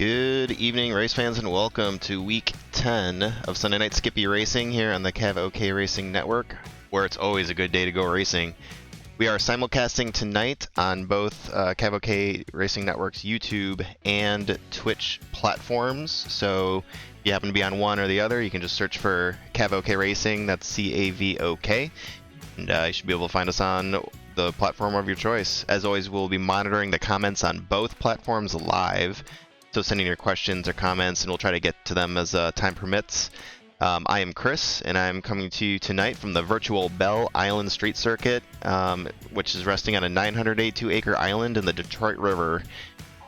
Good evening, race fans, and welcome to week 10 of Sunday Night Skippy Racing here on the Cav OK Racing Network, where it's always a good day to go racing. We are simulcasting tonight on both Cav OK Racing Network's YouTube and Twitch platforms, so if you happen to be on one or the other, you can just search for Cav OK Racing, that's C-A-V-O-K, and you should be able to find us on the platform of your choice. As always, we'll be monitoring the comments on both platforms live, so send in your questions or comments and we'll try to get to them as time permits. I am Chris, and I'm coming to you tonight from the virtual Belle Island Street Circuit, which is resting on a 982-acre island in the Detroit River.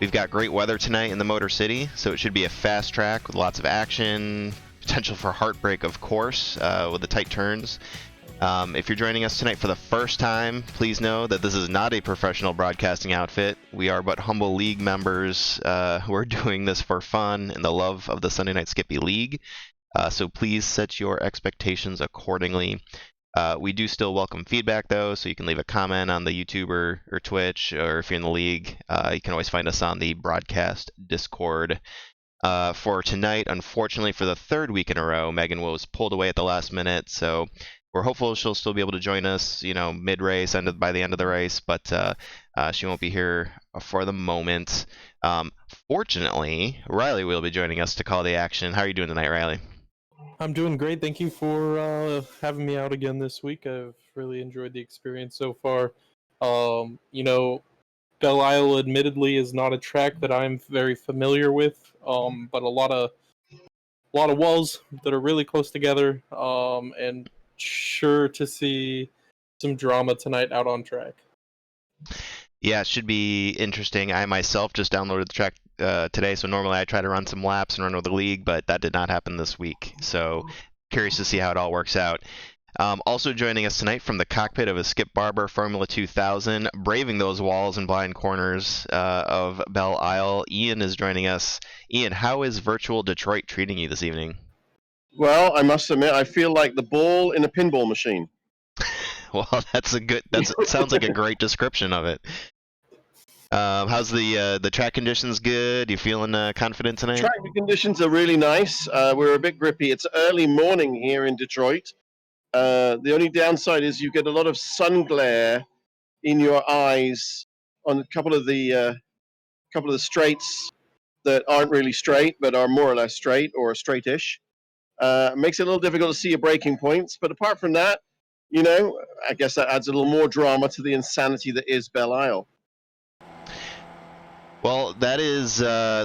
We've got great weather tonight in the Motor City, so it should be a fast track with lots of action, potential for heartbreak, of course, with the tight turns. If you're joining us tonight for the first time, please know that this is not a professional broadcasting outfit. We are but humble league members who are doing this for fun and the love of the Sunday Night Skippy League. So please set your expectations accordingly. We do still welcome feedback, though, so you can leave a comment on the YouTube or Twitch, or if you're in the league, you can always find us on the broadcast Discord. For tonight, unfortunately, for the third week in a row, Megan was pulled away at the last minute, so we're hopeful she'll still be able to join us, mid-race, by the end of the race, but she won't be here for the moment. Fortunately, Riley will be joining us to call the action. How are you doing tonight, Riley? I'm doing great. Thank you for having me out again this week. I've really enjoyed the experience so far. Belle Isle admittedly is not a track that I'm very familiar with, but a lot of walls that are really close together, and sure to see some drama tonight out on track. Yeah, it should be interesting. I myself just downloaded the track today, so normally I try to run some laps and run with the league, but that did not happen this week. So curious to see how it all works out. Also joining us tonight from the cockpit of a Skip Barber Formula 2000, braving those walls and blind corners of Belle Isle, Ian is joining us. Ian, how is virtual Detroit treating you this evening? Well, I must admit, I feel like the ball in a pinball machine. Well, that sounds like a great description of it. How's the track conditions? Good? You feeling confident tonight? Track conditions are really nice. We're a bit grippy. It's early morning here in Detroit. The only downside is you get a lot of sun glare in your eyes on a couple of the straights that aren't really straight but are more or less straight or straightish. Makes it a little difficult to see your braking points, but apart from that, I guess that adds a little more drama to the insanity that is Belle Isle. Well, that is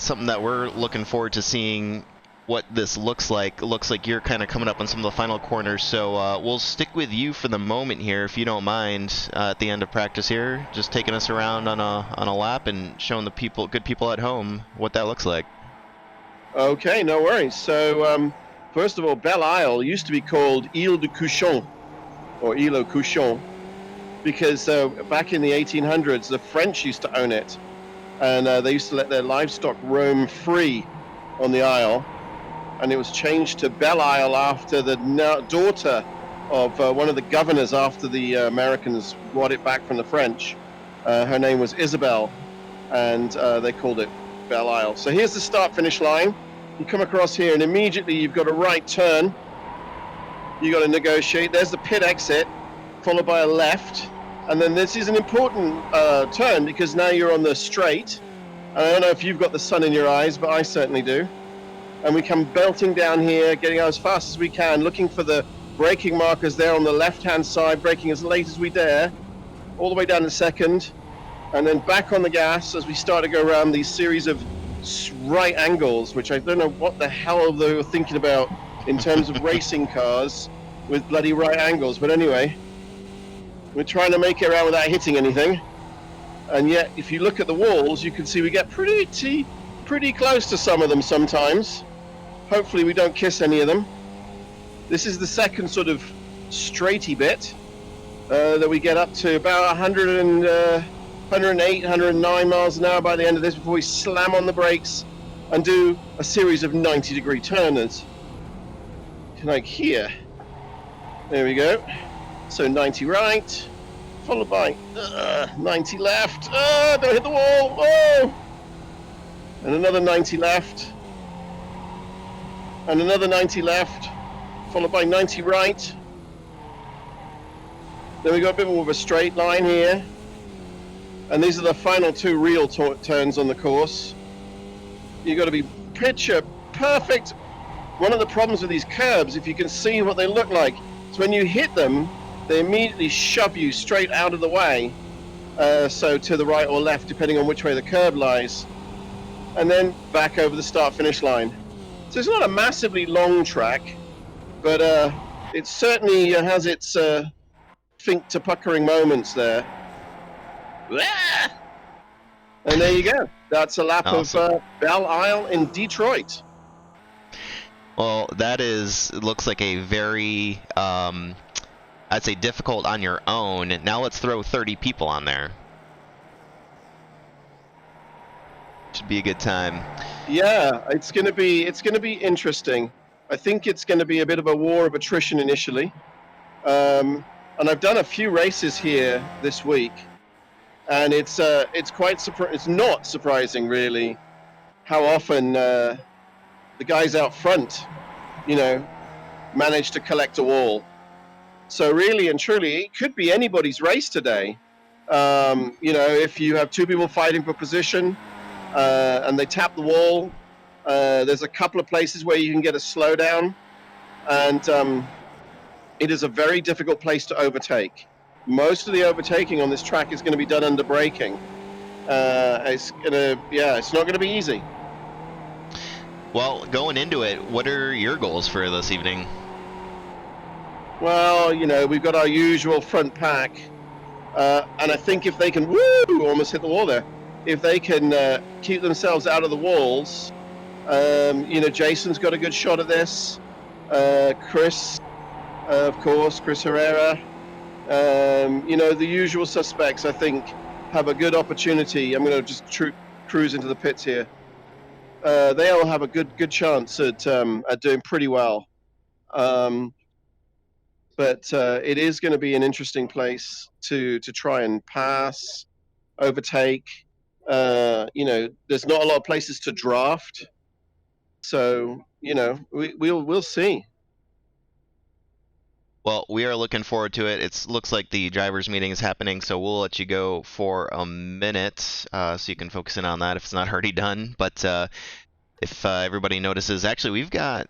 something that we're looking forward to seeing what this looks like. It looks like you're kind of coming up on some of the final corners, so we'll stick with you for the moment here, if you don't mind, at the end of practice here, just taking us around on a lap and showing the good people at home what that looks like. Okay, no worries. So, first of all, Belle Isle used to be called Ile de Couchon, or Ile au Couchon, because back in the 1800s, the French used to own it, and they used to let their livestock roam free on the Isle, and it was changed to Belle Isle after the daughter of one of the governors after the Americans brought it back from the French. Her name was Isabel, and they called it Belle Isle. So here's the start-finish line. You come across here, and immediately you've got a right turn. You got to negotiate. There's the pit exit, followed by a left, and then this is an important turn because now you're on the straight. And I don't know if you've got the sun in your eyes, but I certainly do. And we come belting down here, getting out as fast as we can, looking for the braking markers there on the left-hand side, braking as late as we dare, all the way down to second, and then back on the gas as we start to go around these series of right angles, which I don't know what the hell they were thinking about in terms of racing cars with bloody right angles. But anyway, we're trying to make it around without hitting anything. And yet, if you look at the walls, you can see we get pretty close to some of them sometimes. Hopefully we don't kiss any of them. This is the second sort of straighty bit that we get up to about 108, 109 miles an hour by the end of this before we slam on the brakes and do a series of 90-degree turners. Like here. There we go. So 90 right, followed by 90 left. Don't hit the wall. Oh! and another 90 left, and another 90 left, followed by 90 right. Then we got a bit more of a straight line here, and these are the final two real turns on the course. You got to be picture perfect. One of the problems with these curbs, if you can see what they look like, is when you hit them, they immediately shove you straight out of the way, so to the right or left, depending on which way the curb lies, and then back over the start-finish line. So it's not a massively long track, but it certainly has its think-to-puckering moments there. And there you go. That's a lap Awesome. of Belle Isle in Detroit. Well, looks like a very, I'd say difficult on your own. Now let's throw 30 people on there. Should be a good time. Yeah, it's gonna be interesting. I think it's gonna be a bit of a war of attrition initially. And I've done a few races here this week, and it's not surprising really how often the guys out front, manage to collect a wall. So really and truly, it could be anybody's race today. If you have two people fighting for position and they tap the wall, there's a couple of places where you can get a slowdown, and it is a very difficult place to overtake. Most of the overtaking on this track is going to be done under braking. It's not going to be easy. Well, going into it, what are your goals for this evening? Well, we've got our usual front pack, and I think if they can, almost hit the wall there. If they can keep themselves out of the walls, Jason's got a good shot at this. Chris, of course, Chris Herrera. The usual suspects, I think, have a good opportunity. I'm going to just cruise into the pits here. They all have a good chance at doing pretty well. But it is going to be an interesting place to try and pass, overtake. There's not a lot of places to draft, so we'll see. Well, we are looking forward to it. It looks like the drivers' meeting is happening, so we'll let you go for a minute so you can focus in on that if it's not already done. But if everybody notices, actually, we've got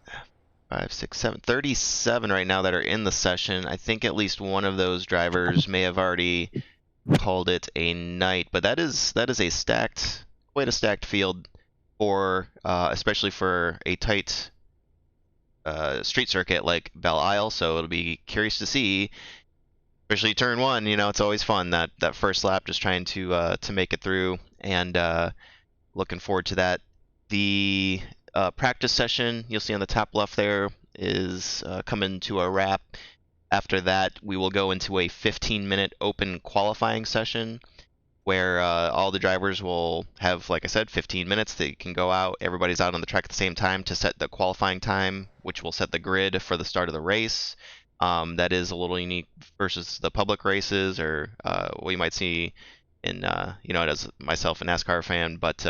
5, 6, 7, 37 right now that are in the session. I think at least one of those drivers may have already called it a night, but that is quite a stacked field for especially for a tight street circuit like Belle Isle. So it'll be curious to see, especially turn one. It's always fun that first lap, just trying to make it through, and looking forward to that. The practice session you'll see on the top left there is coming to a wrap. After that, we will go into a 15-minute open qualifying session where all the drivers will have, like I said, 15 minutes. They can go out. Everybody's out on the track at the same time to set the qualifying time, which will set the grid for the start of the race. That is a little unique versus the public races or what you might see in, as myself, a NASCAR fan, but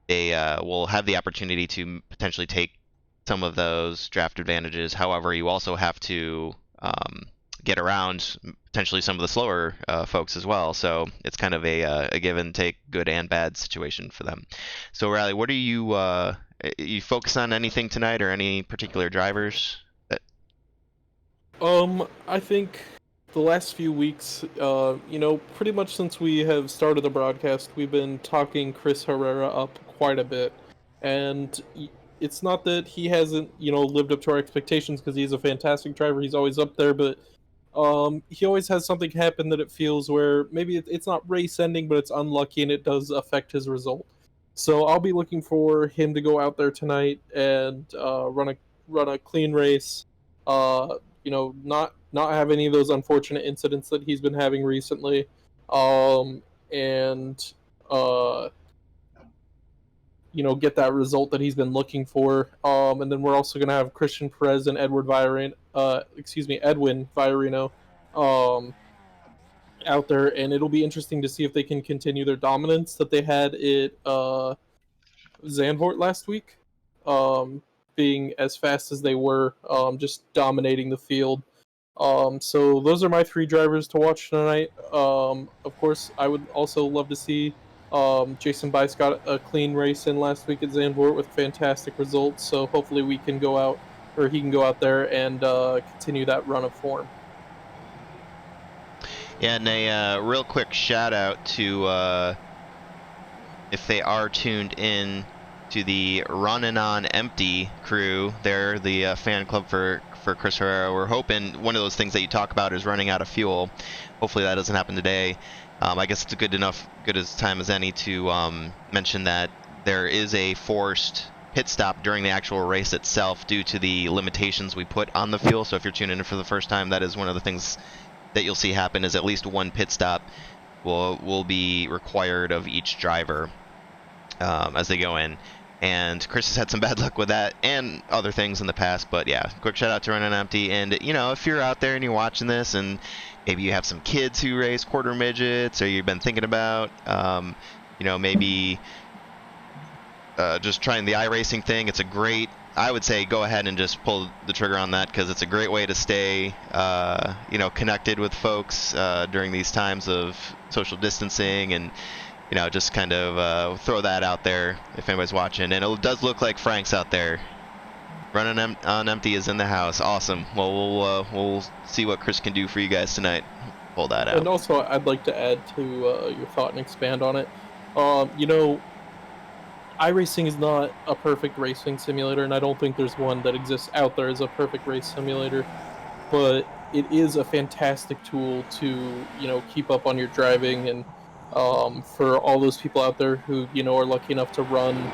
they will have the opportunity to potentially take some of those draft advantages. However, you also have to get around potentially some of the slower folks as well. So it's kind of a give and take, good and bad situation for them. So Riley, what are you focus on anything tonight, or any particular drivers? I think the last few weeks, pretty much since we have started the broadcast, we've been talking Chris Herrera up quite a bit, and it's not that he hasn't, lived up to our expectations, because he's a fantastic driver. He's always up there, but he always has something happen that it feels where maybe it's not race ending, but it's unlucky, and it does affect his result. So I'll be looking for him to go out there tonight and run a clean race. Not have any of those unfortunate incidents that he's been having recently, and get that result that he's been looking for. And then we're also going to have Christian Perez and Edwin Viorino out there, and it'll be interesting to see if they can continue their dominance that they had at Zandvoort last week, being as fast as they were, just dominating the field. So those are my three drivers to watch tonight. Of course, I would also love to see Jason Bice got a clean race in last week at Zandvoort with fantastic results. So hopefully we can go out, or he can go out there and continue that run of form. Yeah, and a real quick shout out to if they are tuned in to the Runnin' on Empty crew. They're the fan club for Chris Herrera. We're hoping one of those things that you talk about is running out of fuel. Hopefully that doesn't happen today. I guess it's a good as time as any to mention that there is a forced pit stop during the actual race itself due to the limitations we put on the fuel. So if you're tuning in for the first time, that is one of the things that you'll see happen, is at least one pit stop will be required of each driver as they go in. And Chris has had some bad luck with that and other things in the past, but yeah, quick shout out to Running Empty. And if you're out there and you're watching this and maybe you have some kids who race quarter midgets, or you've been thinking about maybe just trying the iRacing thing, I would say go ahead and just pull the trigger on that, because it's a great way to stay connected with folks during these times of social distancing, and just kind of throw that out there if anybody's watching. And it does look like Frank's out there. Running on Empty is in the house. Awesome. Well, we'll see what Chris can do for you guys tonight. Pull that out. And also, I'd like to add to your thought and expand on it. iRacing is not a perfect racing simulator, and I don't think there's one that exists out there as a perfect race simulator. But it is a fantastic tool to keep up on your driving, and for all those people out there who are lucky enough to run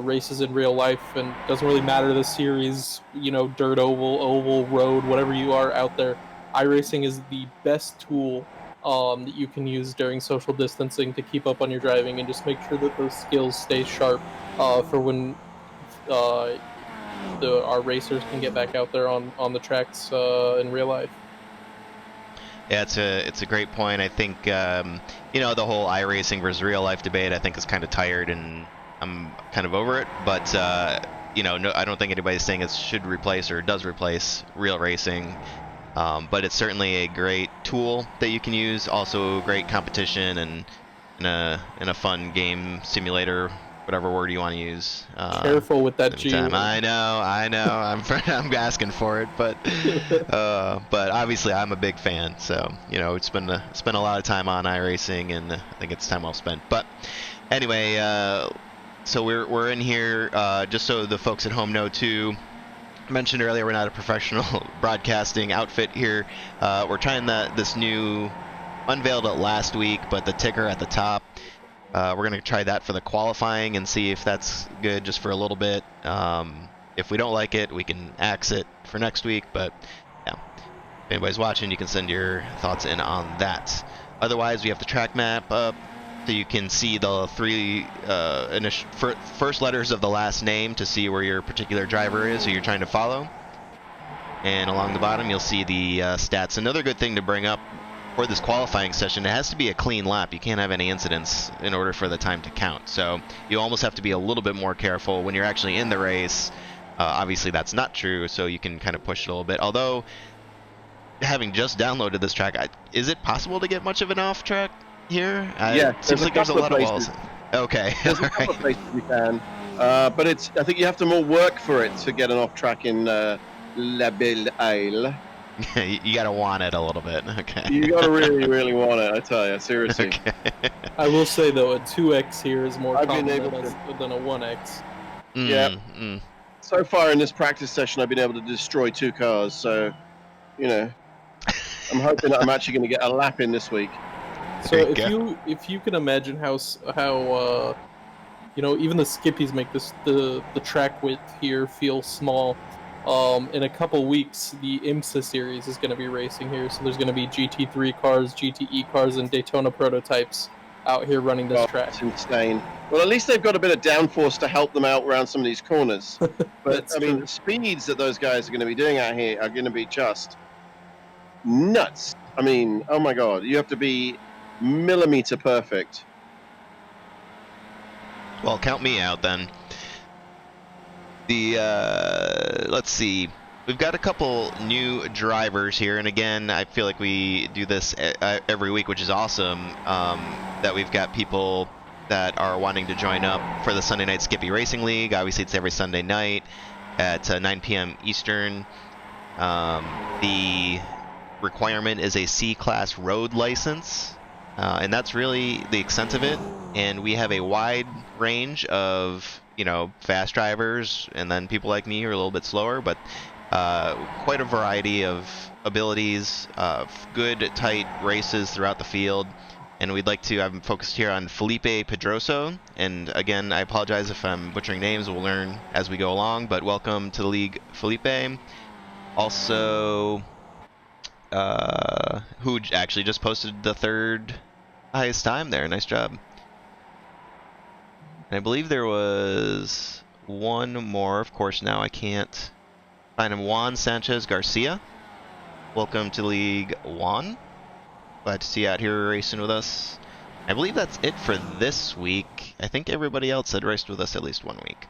races in real life, and it doesn't really matter the series, dirt, oval, road, whatever you are out there, iRacing is the best tool that you can use during social distancing to keep up on your driving and just make sure that those skills stay sharp for when our racers can get back out there on the tracks in real life. Yeah, it's a great point. I think the whole iRacing versus real life debate, I think, is kind of tired, and I'm kind of over it. But no, I don't think anybody's saying it should replace or does replace real racing. But it's certainly a great tool that you can use. Also, great competition and in a fun game simulator, whatever word you want to use. Careful with that G. I know. I'm asking for it, but obviously I'm a big fan. So spend a lot of time on iRacing, and I think it's time well spent. But anyway, so we're in here just so the folks at home know too. Mentioned earlier, we're not a professional broadcasting outfit here. We're trying this new, unveiled it last week, but the ticker at the top. We're going to try that for the qualifying and see if that's good just for a little bit. If we don't like it, we can axe it for next week. But yeah, if anybody's watching, you can send your thoughts in on that. Otherwise, we have the track map up, so you can see the three first letters of the last name to see where your particular driver is who you're trying to follow. And along the bottom, you'll see the stats. Another good thing to bring up for this qualifying session, it has to be a clean lap. You can't have any incidents in order for the time to count. So you almost have to be a little bit more careful when you're actually in the race. Obviously, that's not true, so you can kind of push it a little bit. Although, having just downloaded this track, is it possible to get much of an off track here? Yeah, seems like there's a lot of walls. Okay. There's a couple of places you can, but I think you have to more work for it to get an off track in La Belle Isle. You gotta want it a little bit. Okay. You gotta really, really want it. I tell you, seriously. Okay. I will say though, a 2x here is more common than a 1x. Yeah. So far in this practice session, I've been able to destroy 2 cars. So, I'm hoping that I'm actually going to get a lap in this week. So if you can imagine how even the Skippies make the track width here feel small. In a couple weeks, the IMSA series is going to be racing here, so there's going to be GT3 cars, GTE cars, and Daytona prototypes out here running this track. It's insane. Well, at least they've got a bit of downforce to help them out around some of these corners. But the speeds that those guys are going to be doing out here are going to be just nuts. I mean, oh my God, you have to be millimeter perfect. Well, count me out then. Let's see. We've got a couple new drivers here, and again, I feel like we do this every week, which is awesome, that we've got people that are wanting to join up for the Sunday Night Skippy Racing League. Obviously, it's every Sunday night at 9 p.m. Eastern. The requirement is a C-Class road license, and that's really the extent of it. And we have a wide range of, you know, fast drivers, and then people like me who are a little bit slower, but quite a variety of abilities, good, tight races throughout the field. And we'd like to, I'm focused here on Felipe Pedroso. And again, I apologize if I'm butchering names. We'll learn as we go along, but welcome to the league, Felipe. Also, who actually just posted the third highest time there. Nice job. And I believe there was one more. Of course, now I can't find him. Juan Sanchez Garcia. Welcome to League, Juan. Glad to see you out here racing with us. I believe that's it for this week. I think everybody else had raced with us at least 1 week.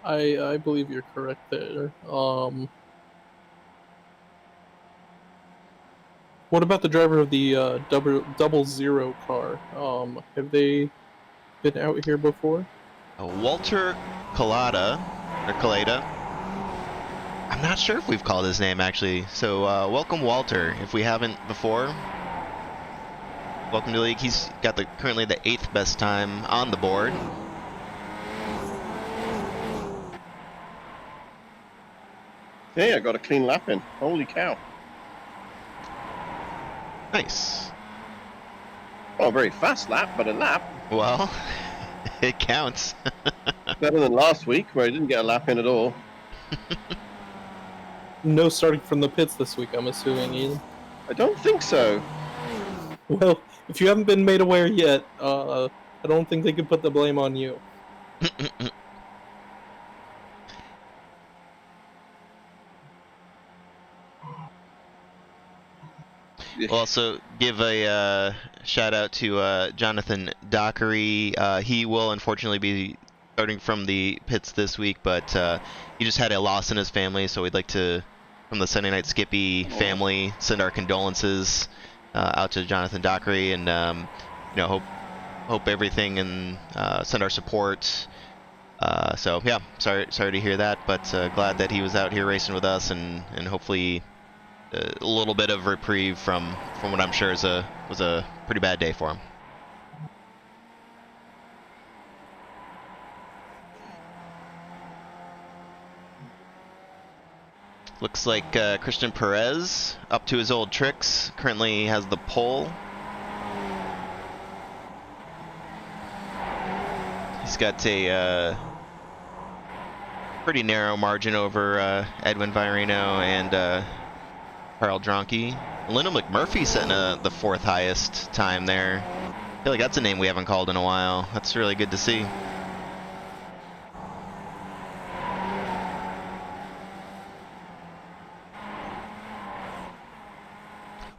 I believe you're correct there. What about the driver of the double zero car? Have they been out here before? Walter Collada, or Collada. I'm not sure if we've called his name actually. So welcome, Walter. If we haven't before, welcome to the league. He's got currently the 8th best time on the board. Hey, I got a clean lap in. Holy cow. Nice. Well, a very fast lap, but a lap. Well, it counts. Better than last week, where I didn't get a lap in at all. No starting from the pits this week, I'm assuming, Ian. I don't think so. Well, if you haven't been made aware yet, I don't think they can put the blame on you. We'll also give a shout out to Jonathan Dockery. He will unfortunately be starting from the pits this week, but he just had a loss in his family, so we'd like to, from the Sunday Night Skippy family, send our condolences out to Jonathan Dockery, and you know, hope everything, and send our support. So yeah, sorry to hear that, but glad that he was out here racing with us, and hopefully a little bit of reprieve from what I'm sure was a pretty bad day for him. Looks like Christian Perez, up to his old tricks, currently has the pole. He's got a pretty narrow margin over Edwin Virino and Carl Dronke. Lyndon McMurphy setting the 4th highest time there. I feel like that's a name we haven't called in a while. That's really good to see.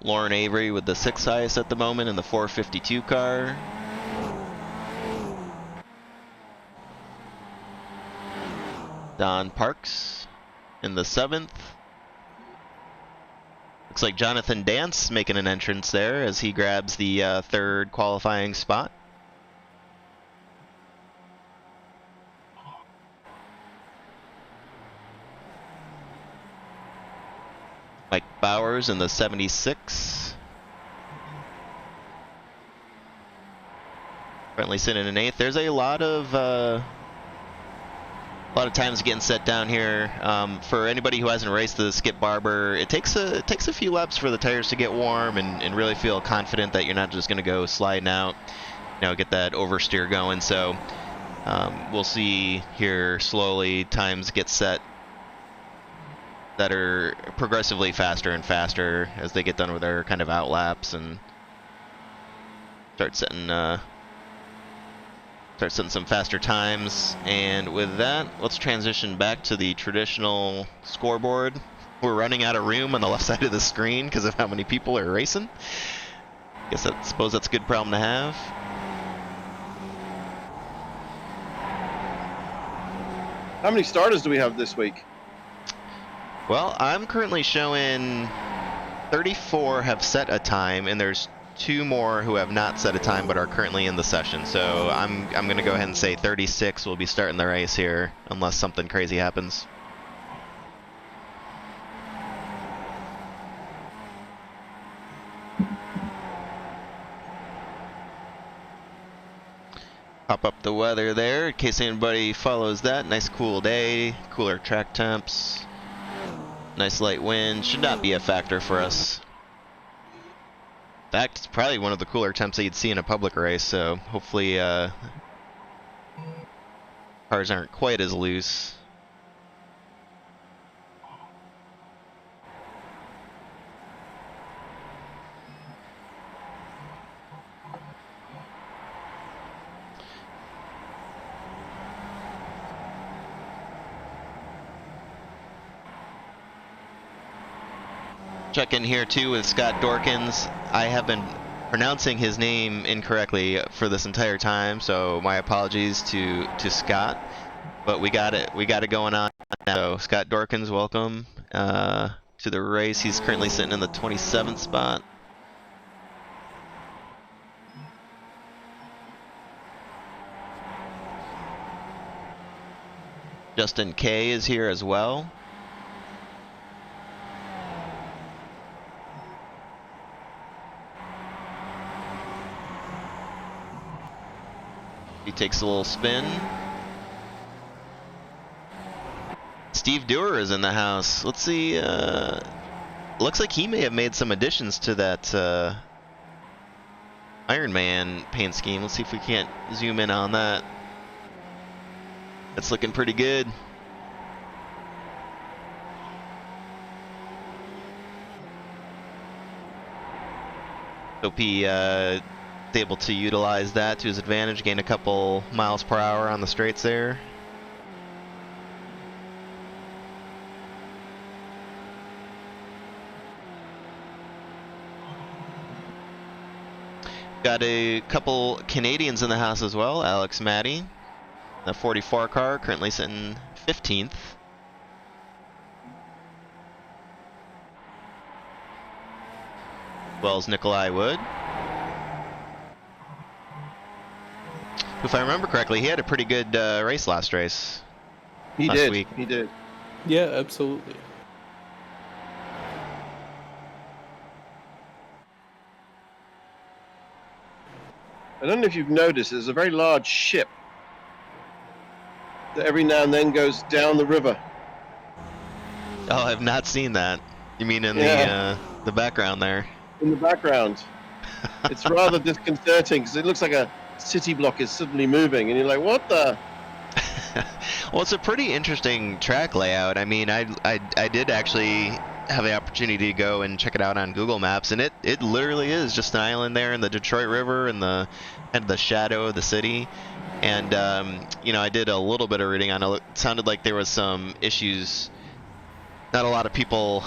Lauren Avery with the 6th highest at the moment in the 452 car. Don Parks in the 7th. Looks like Jonathan Dance making an entrance there as he grabs the 3rd qualifying spot. Mike Bowers in the 76. Currently sitting in 8th. There's a lot of times getting set down here. For anybody who hasn't raced the Skip Barber, it takes a few laps for the tires to get warm and really feel confident that you're not just going to go sliding out, you know, get that oversteer going. So we'll see here slowly times get set that are progressively faster and faster as they get done with their kind of out laps and start setting some faster times. And with that, let's transition back to the traditional scoreboard. We're running out of room on the left side of the screen because of how many people are racing. Guess I suppose that's a good problem to have. How many starters do we have this week? Well, I'm currently showing 34 have set a time, and there's 2 more who have not set a time but are currently in the session. So I'm going to go ahead and say 36 will be starting the race here, unless something crazy happens. Pop up the weather there in case anybody follows that. Nice cool day, cooler track temps, nice light wind. Should not be a factor for us. In fact, it's probably one of the cooler temps that you'd see in a public race, so hopefully cars aren't quite as loose. Check in here too with Scott Dorkins. I have been pronouncing his name incorrectly for this entire time, so my apologies to Scott. But we got it going on now. So Scott Dorkins, welcome to the race. He's currently sitting in the 27th spot. Justin K is here as well. He takes a little spin. Steve Dewar is in the house. Let's see. Looks like he may have made some additions to that Iron Man paint scheme. Let's see if we can't zoom in on that. That's looking pretty good. Hope he able to utilize that to his advantage, gain a couple miles per hour on the straights there. Got a couple Canadians in the house as well. Alex Matty, the 44 car, currently sitting 15th. As well as Nikolai Wood. If I remember correctly, he had a pretty good race last race. He did. He did. Yeah, absolutely. I don't know if you've noticed, there's a very large ship that every now and then goes down the river. Oh, I've not seen that. You mean in the background there? In the background. It's rather disconcerting because it looks like a city block is suddenly moving, and you're like, what the? Well, it's a pretty interesting track layout. I mean, I did actually have the opportunity to go and check it out on Google Maps, and it literally is just an island there in the Detroit River and the shadow of the city. And you know, I did a little bit of reading on it. It sounded like there was some issues. Not a lot of people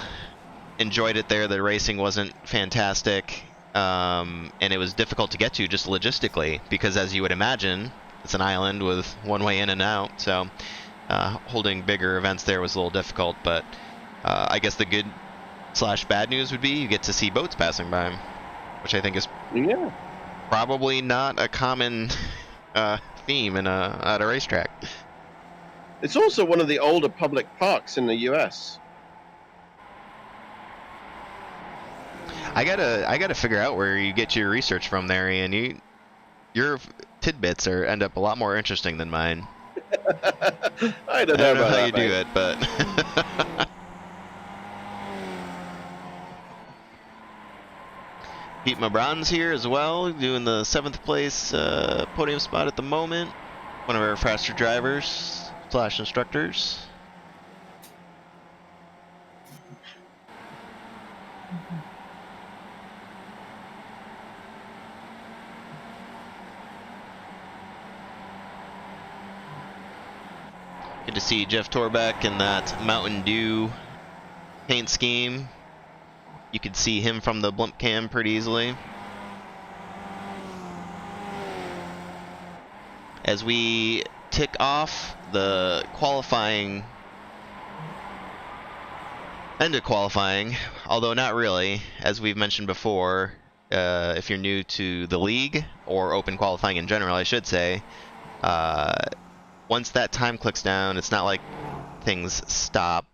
enjoyed it there. The racing wasn't fantastic. And it was difficult to get to just logistically because, as you would imagine, it's an island with one way in and out. So holding bigger events there was a little difficult. But I guess the good / bad news would be you get to see boats passing by, which I think is probably not a common theme at a racetrack. It's also one of the older public parks in the U.S. I gotta figure out where you get your research from there, Ian. Your tidbits end up a lot more interesting than mine. I don't know how that, you do it, but Pete Mabron's here as well, doing the 7th place podium spot at the moment. One of our faster drivers / instructors. Good to see Jeff Torbeck in that Mountain Dew paint scheme. You could see him from the blimp cam pretty easily. as we tick off the qualifying, end of qualifying, although not really, as we've mentioned before, if you're new to the league, or open qualifying in general, I should say, once that time clicks down, it's not like things stop.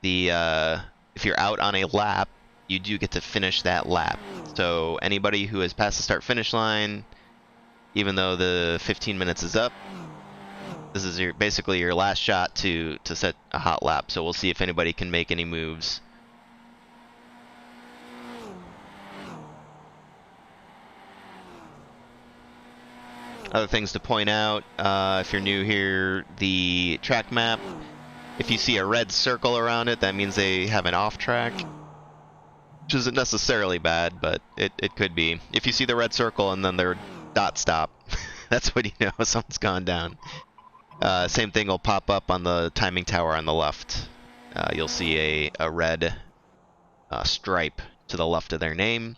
If you're out on a lap, you do get to finish that lap. So anybody who has passed the start-finish line, even though the 15 minutes is up, this is basically your last shot to set a hot lap. So we'll see if anybody can make any moves. Other things to point out, if you're new here, the track map, if you see a red circle around it, that means they have an off track, which isn't necessarily bad, but it could be. If you see the red circle and then their dot stop, that's when you know someone's gone down. Same thing will pop up on the timing tower on the left. You'll see a red stripe to the left of their name.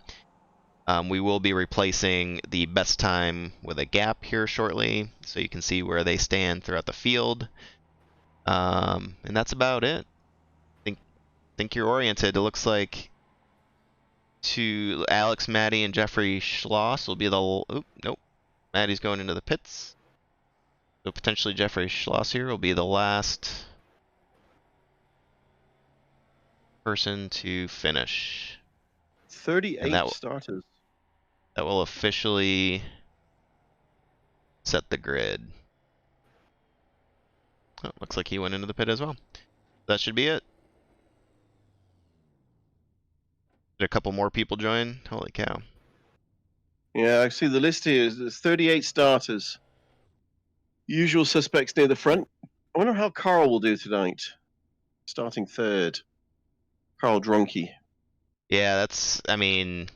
We will be replacing the best time with a gap here shortly, so you can see where they stand throughout the field. And that's about it. Think you're oriented. It looks like to Alex, Maddie, and Jeffrey Schloss will be the... Oop, nope. Maddie's going into the pits. So potentially Jeffrey Schloss here will be the last person to finish. 38 starters. That will officially set the grid. Oh, looks like he went into the pit as well. That should be it. Did a couple more people join? Holy cow. Yeah, I see the list here. There's 38 starters. Usual suspects near the front. I wonder how Carl will do tonight. Starting third. Carl Dronke. Yeah, that's, I mean,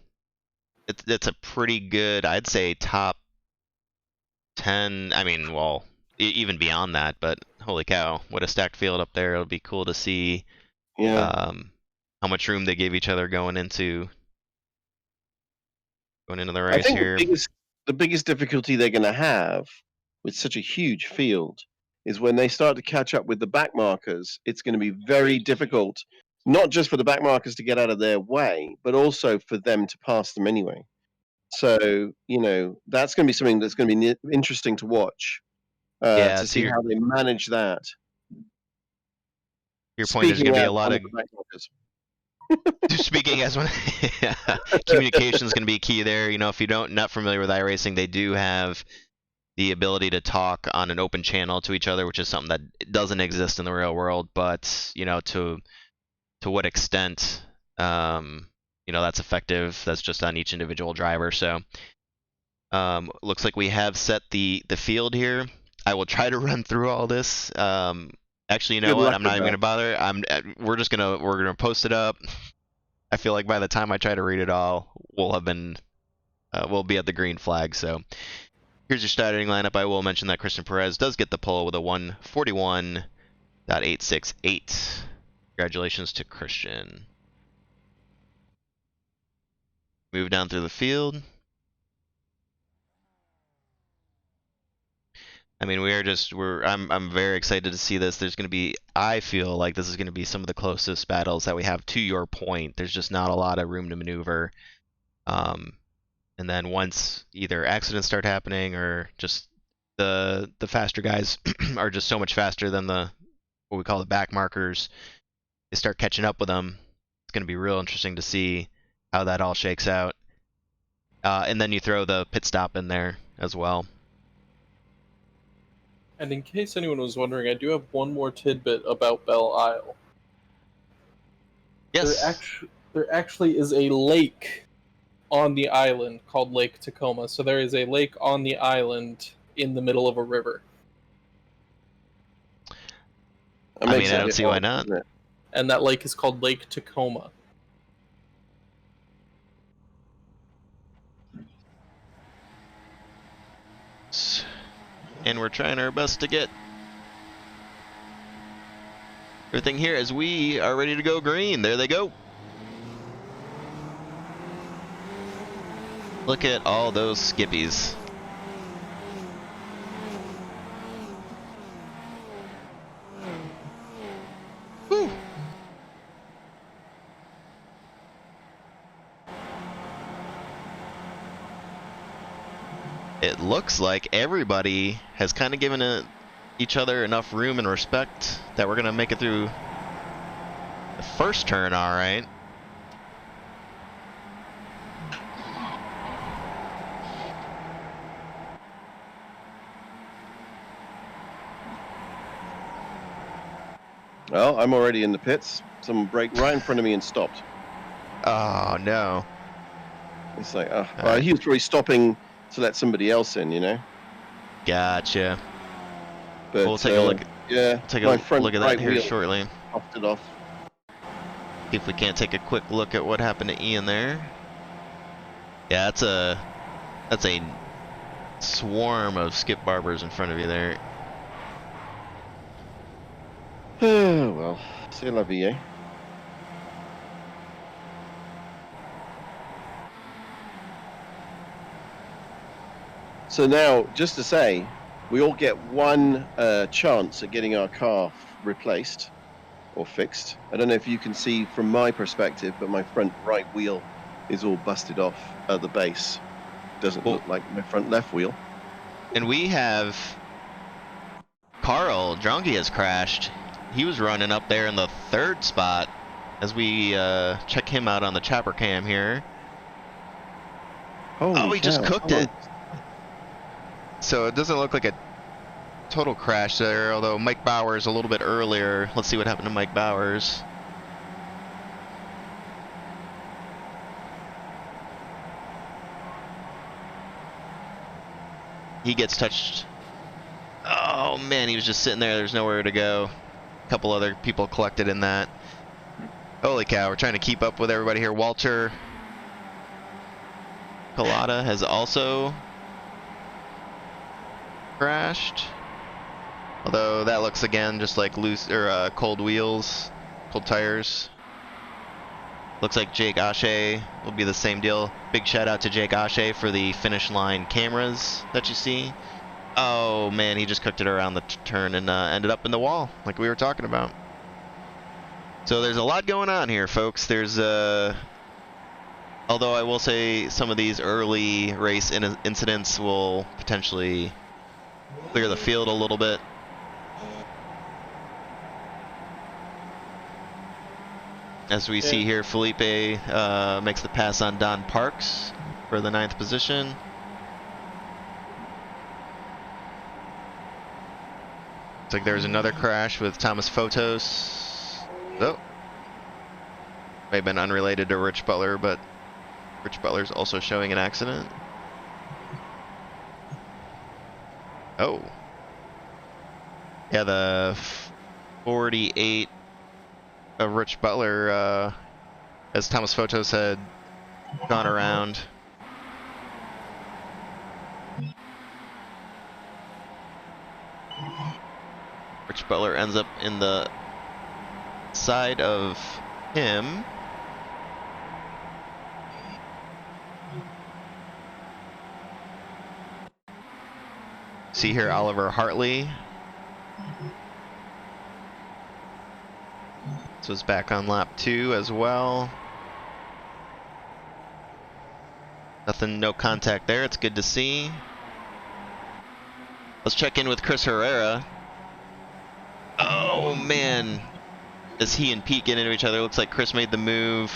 it's a pretty good, I'd say top 10. I mean, well, even beyond that, but holy cow, what a stacked field up there. It'll be cool to see how much room they gave each other going into the race. I think here. The biggest difficulty they're going to have with such a huge field is when they start to catch up with the back markers. It's going to be very difficult, not just for the back markers to get out of their way, but also for them to pass them anyway. So, you know, that's going to be something that's going to be interesting to watch, to see how they manage that. Your point is going to be a lot of... Speaking as one, communication is going to be key there. You know, if you're not familiar with iRacing, they do have the ability to talk on an open channel to each other, which is something that doesn't exist in the real world. But you know, to what extent, you know, that's effective. That's just on each individual driver. So, looks like we have set the field here. I will try to run through all this. Actually, you know what? I'm not even gonna bother. We're gonna post it up. I feel like by the time I try to read it all, we'll be at the green flag. So here's your starting lineup. I will mention that Christian Perez does get the pole with a 1:41.868. Congratulations to Christian. Move down through the field. I mean, I'm very excited to see this. There's going to be, I feel like this is going to be some of the closest battles that we have. To your point, there's just not a lot of room to maneuver. And then once either accidents start happening or just the faster guys are just so much faster than what we call the back markers, they start catching up with them. It's going to be real interesting to see how that all shakes out. And then you throw the pit stop in there as well. And in case anyone was wondering, I do have one more tidbit about Belle Isle. Yes. There actually is a lake on the island called Lake Tacoma. So there is a lake on the island in the middle of a river. I mean, I don't see why not. And that lake is called Lake Tacoma. And we're trying our best to get everything here as we are ready to go green. There they go. Look at all those Skippies. It looks like everybody has kind of given each other enough room and respect that we're going to make it through the first turn all right. Well, I'm already in the pits. Someone braked right in front of me and stopped. Oh, no. It's like, well, right. he was probably stopping to let somebody else in, you know? Gotcha. But We'll take a look. yeah, Take my a front look at that right here wheel shortly. puffed it off. See if we can't take a quick look at what happened to Ian there. Yeah, that's a swarm of skip barbers in front of you there. Oh, well, c'est la vie, eh? So now, just to say, we all get one chance at getting our car replaced or fixed. I don't know if you can see from my perspective, but my front right wheel is all busted off at the base. Doesn't look like my front left wheel. And we have Carl Drongi has crashed. He was running up there in the 3rd spot as we check him out on the chopper cam here. Holy He just cow. cooked it. So it doesn't look like a total crash there, although Mike Bowers a little bit earlier. Let's see what happened to Mike Bowers. He gets touched. Oh man, he was just sitting there. There's nowhere to go. A couple other people collected in that. Holy cow, we're trying to keep up with everybody here. Walter Collada has also crashed. Although that looks again just like loose or cold wheels, cold tires. Looks like Jake Ashe will be the same deal. Big shout out to Jake Ashe for the finish line cameras that you see. Oh man, he just cooked it around the turn and ended up in the wall like we were talking about. So there's a lot going on here, folks. There's although I will say some of these early race incidents will potentially clear the field a little bit. As we see here, Felipe makes the pass on Don Parks for the 9th position. Looks like there's another crash with Thomas Photos. Oh. May have been unrelated to Rich Butler, but Rich Butler's also showing an accident. Oh. Yeah, the 48 of Rich Butler, as Thomas Photos had gone around. Rich Butler ends up in the side of him. See here, Oliver Hartley. This was back on lap 2 as well. Nothing, no contact there. It's good to see. Let's check in with Chris Herrera. Oh man, as he and Pete get into each other, looks like Chris made the move.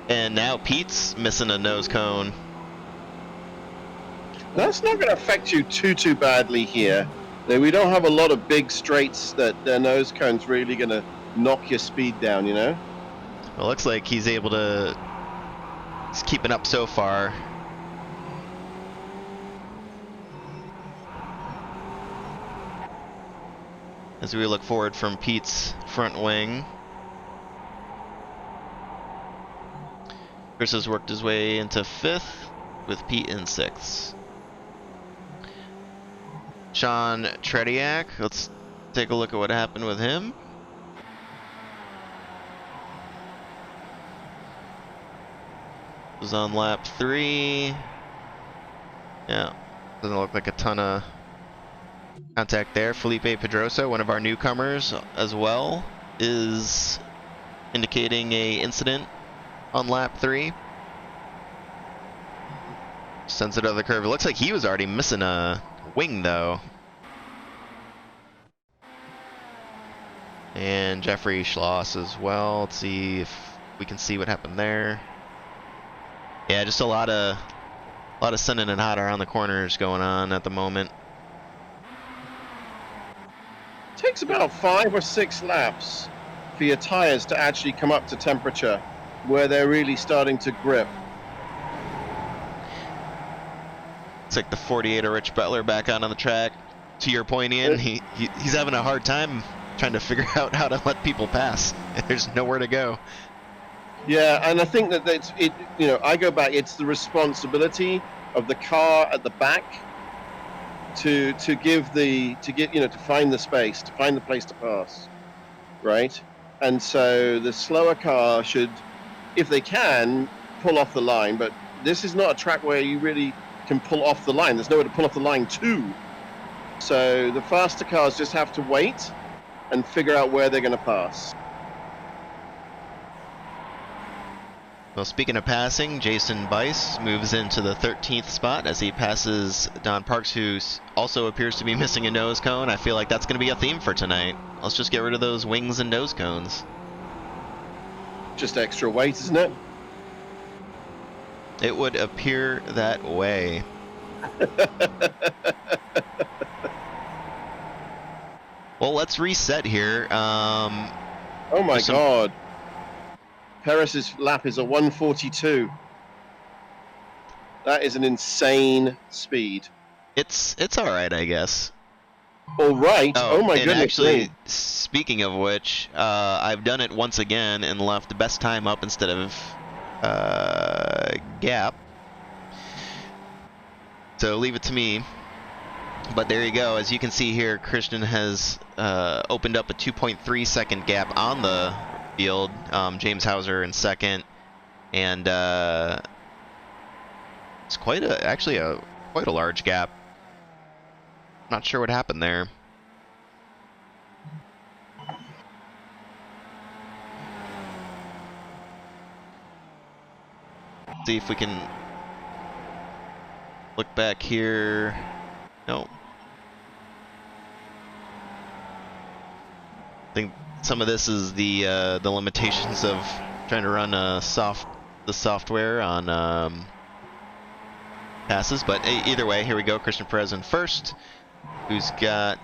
And now Pete's missing a nose cone. That's not going to affect you too badly here. We don't have a lot of big straights that their nose cone's really going to knock your speed down, you know? Well, looks like he's able to. He's keeping up so far. As we look forward from Pete's front wing. Chris has worked his way into 5th with Pete in 6th. Sean Trediak, let's take a look at what happened with him. Was on lap 3. Yeah, doesn't look like a ton of contact there. Felipe Pedrosa, one of our newcomers as well, is indicating a incident on lap 3. sends it over the curve. It looks like he was already missing a wing, though. And Jeffrey Schloss as well. Let's see if we can see what happened there. Yeah, just a lot of sending it hot around the corners going on at the moment. Takes about 5 or 6 laps for your tires to actually come up to temperature where they're really starting to grip. It's like the 48 of Rich Butler back on the track. To your point, Ian, he's having a hard time trying to figure out how to let people pass. There's nowhere to go. Yeah, and I think that it's it. You know, I go back. It's the responsibility of the car at the back to find the space, to find the place to pass, right? And so the slower car should, if they can, pull off the line. But this is not a track where you really can pull off the line. There's nowhere to pull off the line to. So the faster cars just have to wait and figure out where they're going to pass. Well, speaking of passing, Jason Bice moves into the 13th spot as he passes Don Parks, who also appears to be missing a nose cone. I feel like that's going to be a theme for tonight. Let's just get rid of those wings and nose cones. Just extra weight, isn't it? It would appear that way. Well, let's reset here. Oh my God. Perez's lap is a 142. That is an insane speed. It's all right, I guess. All right. Oh my and goodness. Actually, speaking of which, I've done it once again and left the best time up instead of gap. So leave it to me. But there you go. As you can see here, Christian has opened up a 2.3 second gap on the field. James Hauser in second, and it's quite a large gap. Not sure what happened there. See if we can look back here. No. I think some of this is the limitations of trying to run the software on passes, but either way, here we go. Christian Perez in first, who's got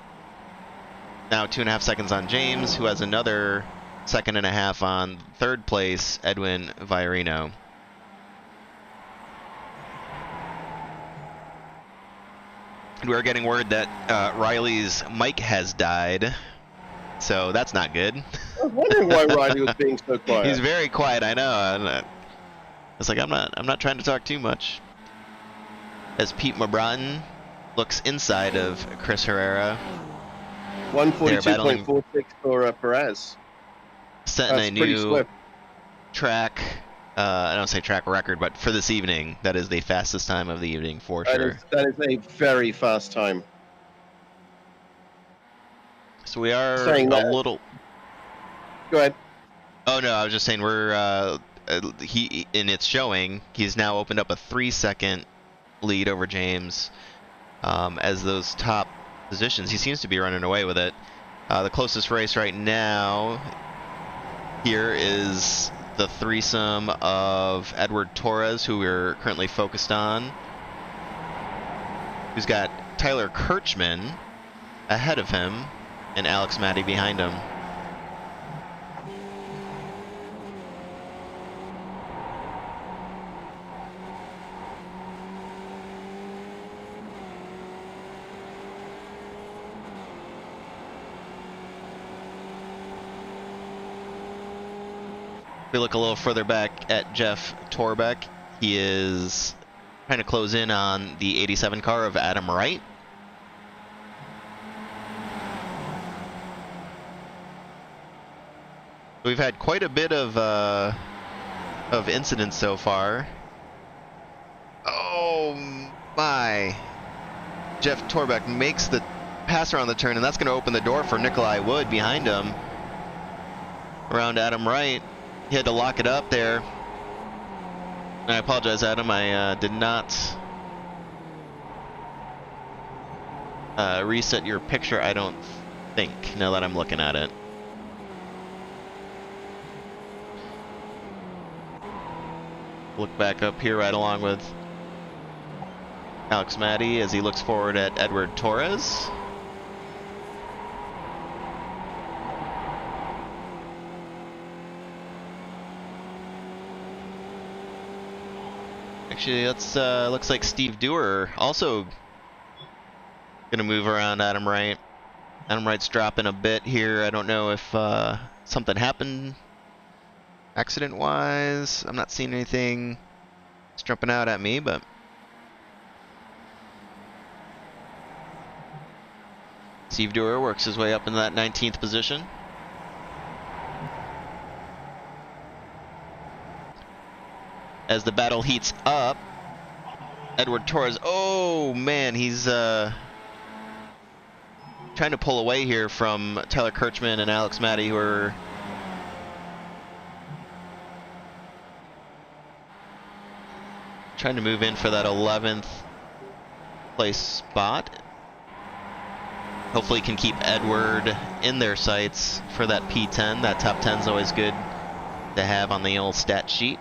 now 2.5 seconds on James, who has another 1.5 seconds on third place, Edwin Viorino. And we're getting word that Riley's mic has died. So that's not good. I was wondering why Riley was being so quiet. He's very quiet, I know. It's like I'm not trying to talk too much. As Pete Mabrotten looks inside of Chris Herrera. 142.46 for Perez. Setting That's a pretty new swift. track. I don't say track record, but for this evening, that is the fastest time of the evening for sure. That is a very fast time. So we are Saying that. a little. Go ahead. Oh no, I was just saying we're and it's showing he's now opened up a 3-second lead over James as those top positions. He seems to be running away with it. The closest race right now here is the threesome of Edward Torres, who we're currently focused on, who's got Tyler Kirchman ahead of him and Alex Matty behind him. If we look a little further back at Jeff Torbeck, he is trying to close in on the 87 car of Adam Wright. We've had quite a bit of incidents so far. Oh my! Jeff Torbeck makes the pass around the turn, and that's going to open the door for Nikolai Wood behind him. Around Adam Wright. He had to lock it up there. And I apologize, Adam. I did not reset your picture, I don't think, now that I'm looking at it. Look back up here right along with Alex Matty as he looks forward at Edward Torres. Actually, that's looks like Steve Dewar also gonna move around Adam Wright. Adam Wright's dropping a bit here. I don't know if something happened accident-wise. I'm not seeing anything that's jumping out at me, but Steve Dewar works his way up in that 19th position. As the battle heats up, Edward Torres, oh man, he's trying to pull away here from Tyler Kirchman and Alex Matty, who are trying to move in for that 11th place spot. Hopefully can keep Edward in their sights for that P10. That top 10 is always good to have on the old stat sheet.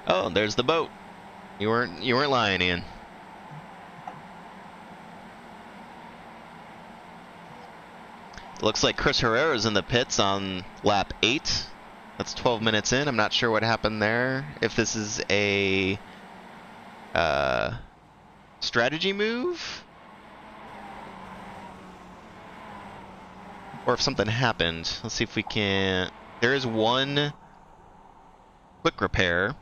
Oh, there's the boat. You weren't lying, Ian. Looks like Chris Herrera's in the pits on lap 8. That's 12 minutes in. I'm not sure what happened there. If this is a strategy move, or if something happened. Let's see if we can. There is one quick repair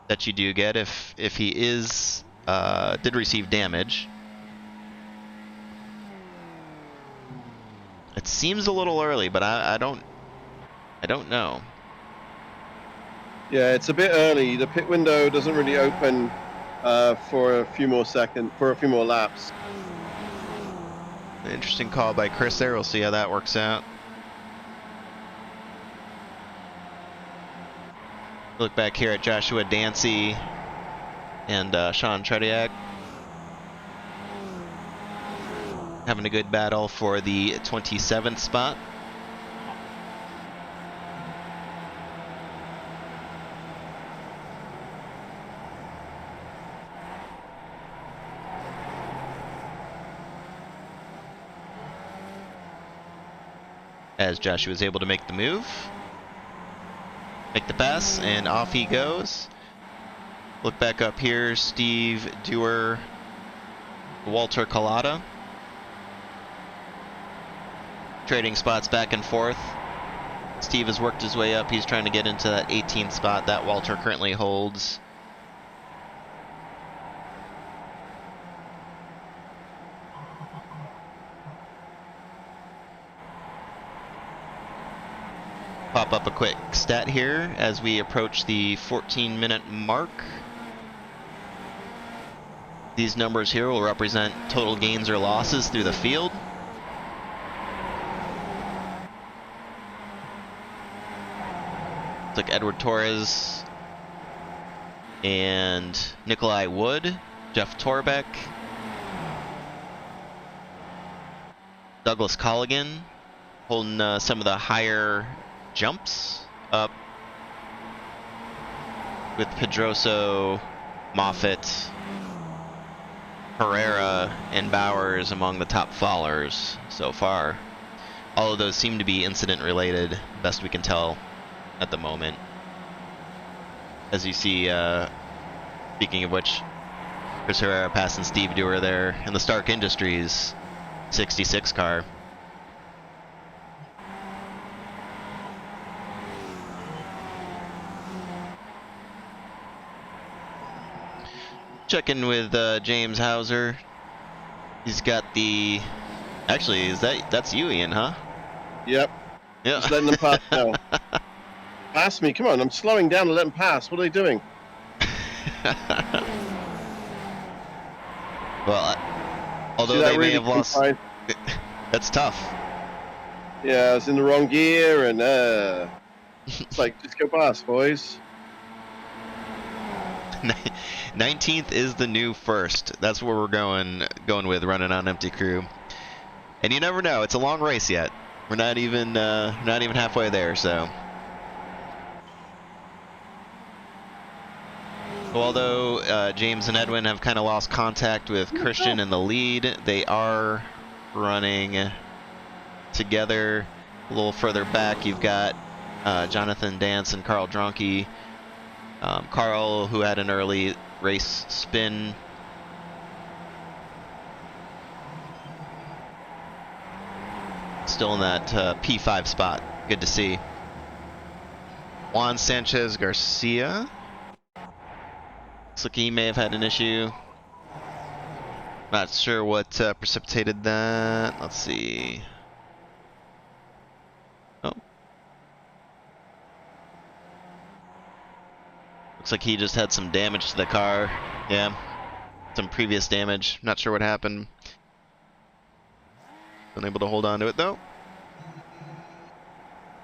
that you do get if he is did receive damage. It seems a little early, but I don't know. Yeah, it's a bit early. The pit window doesn't really open for a few more laps. An interesting call by Chris there. We'll see how that works out. Look back here at Joshua Dancy and Sean Trediak having a good battle for the 27th spot. As Joshua is able to make the move. Make the pass, and off he goes. Look back up here, Steve Dewar, Walter Collada. Trading spots back and forth. Steve has worked his way up. He's trying to get into that 18th spot that Walter currently holds. Pop up a quick stat here as we approach the 14-minute mark. These numbers here will represent total gains or losses through the field. Looks like Edward Torres and Nikolai Wood, Jeff Torbeck, Douglas Colligan holding some of the higher jumps up with Pedroso, Moffitt, Herrera, and Bowers among the top fallers so far. All of those seem to be incident related, best we can tell at the moment. As you see, speaking of which, Chris Herrera passing Steve Dewar there in the Stark Industries 66 car. Checking with James Hauser. He's got the. Actually, that's you, Ian, huh? Yep. Yeah. Just letting them pass now. Pass me, come on! I'm slowing down to let them pass. What are they doing? Well, although they may have lost. Confined? That's tough. Yeah, I was in the wrong gear, and It's like, just go past, boys. 19th is the new first. That's where we're going with running on empty crew. And you never know. It's a long race yet. We're not even halfway there. So, although James and Edwin have kind of lost contact with Christian in the lead, they are running together. A little further back, you've got Jonathan Dance and Carl Dronke. Carl, who had an early race spin. Still in that P5 spot. Good to see. Juan Sanchez Garcia. Looks like he may have had an issue. Not sure what precipitated that. Let's see. Oh. Looks like he just had some damage to the car. Yeah. Some previous damage. Not sure what happened. Unable to hold on to it though.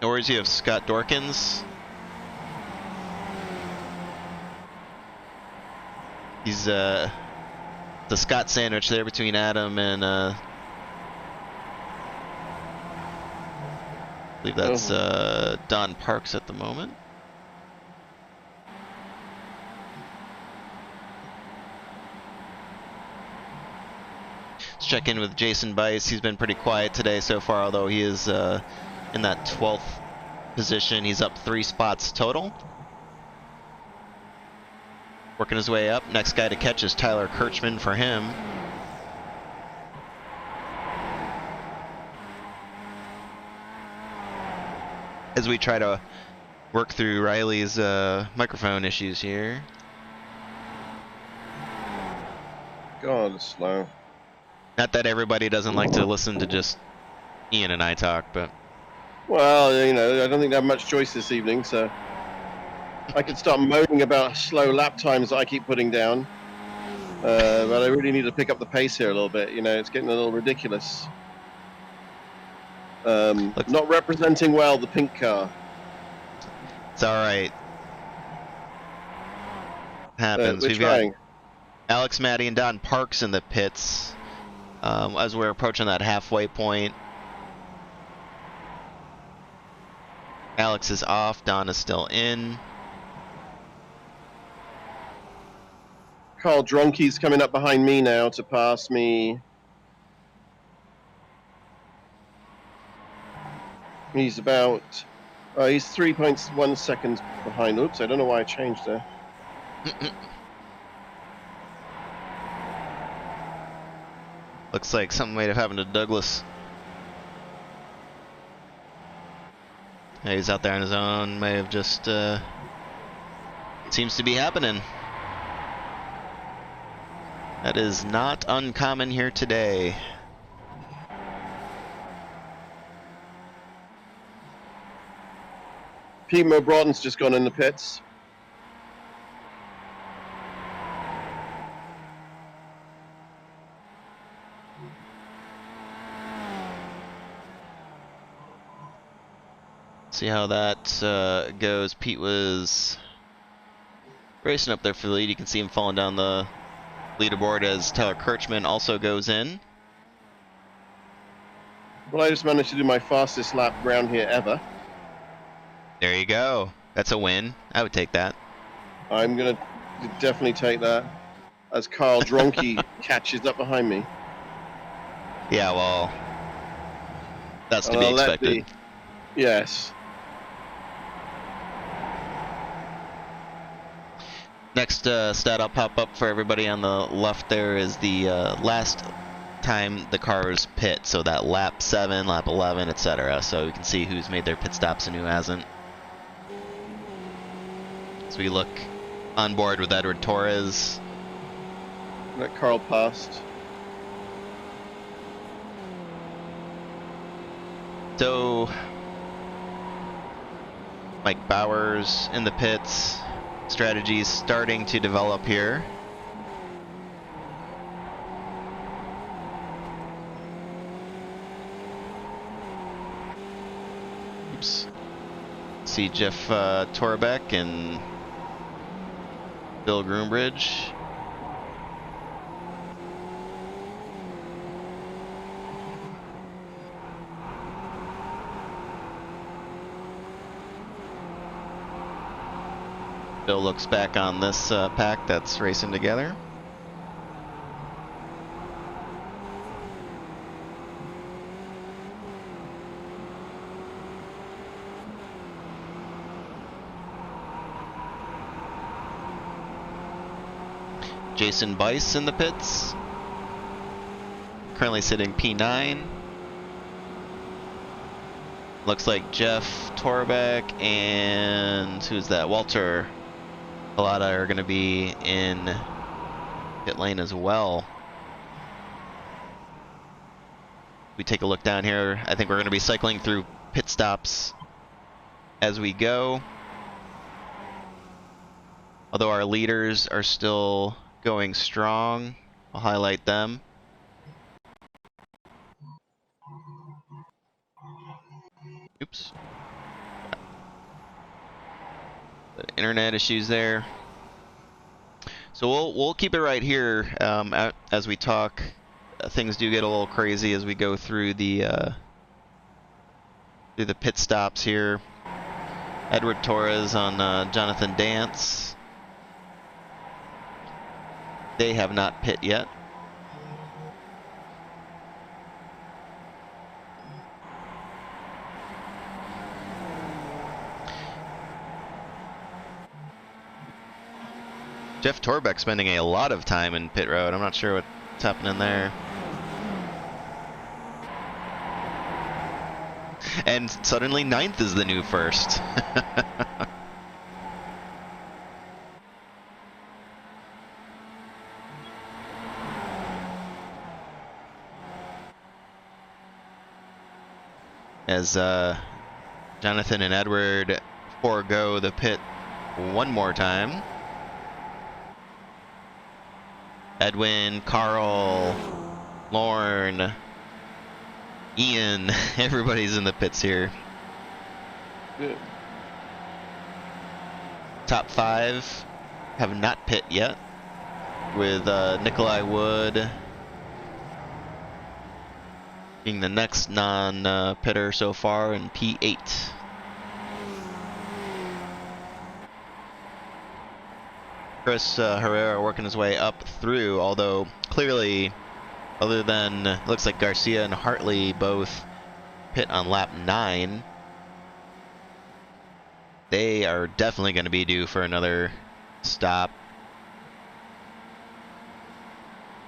No worries, you have Scott Dorkins. He's the Scott sandwich there between Adam and I believe that's Don Parks at the moment. Let's check in with Jason Bice. He's been pretty quiet today so far, although he is in that 12th position. He's up 3 spots total. Working his way up. Next guy to catch is Tyler Kirchman for him. As we try to work through Riley's microphone issues here. God, it's slow. Not that everybody doesn't like to listen to just Ian and I talk, but... Well, you know, I don't think they have much choice this evening, so... I could start moaning about slow lap times that I keep putting down. But I really need to pick up the pace here a little bit. You know, it's getting a little ridiculous. Not representing well the pink car. It's alright. Happens. We're trying. Got Alex Matty and Don Parks in the pits. As we're approaching that halfway point. Alex is off, Don is still in. Carl Dronke's coming up behind me now to pass me. He's about, he's 3.1 seconds behind. Oops, I don't know why I changed there. Looks like something might have happened to Douglas. Yeah, he's out there on his own, may have just, seems to be happening. That is not uncommon here today. Pemo Broughton's just gone in the pits. See how that goes. Pete was racing up there for the lead. You can see him falling down the leaderboard as Tyler Kirchman also goes in. Well, I just managed to do my fastest lap round here ever. There you go. That's a win. I would take that. I'm going to definitely take that as Carl Dronke catches up behind me. Yeah, well, that's to be expected. Yes. Next stat I'll pop up for everybody on the left there is the last time the cars pit, so that lap 7, lap 11, etc. So we can see who's made their pit stops and who hasn't. So we look on board with Edward Torres. That Carl passed. So Mike Bowers in the pits. Strategies starting to develop here. Oops. see Jeff Torbeck and Bill Groombridge. Bill looks back on this pack that's racing together. Jason Bice in the pits. Currently sitting P9. Looks like Jeff Torbeck and who's that? Walter Pallotta are going to be in pit lane as well. We take a look down here. I think we're going to be cycling through pit stops as we go. Although our leaders are still going strong, I'll highlight them. Oops. The internet issues there. So we'll keep it right here as we talk. Things do get a little crazy as we go through the pit stops here. Edward Torres on Jonathan Dance. They have not pit yet. Jeff Torbeck spending a lot of time in pit road. I'm not sure what's happening there. And suddenly 9th is the new first. As Jonathan and Edward forego the pit one more time. Edwin, Carl, Lorne, Ian, everybody's in the pits here. Good. Top 5 have not pit yet, with Nikolai Wood being the next non-pitter so far in P8. Chris Herrera working his way up through, although clearly, other than, looks like Garcia and Hartley both pit on lap 9, they are definitely going to be due for another stop.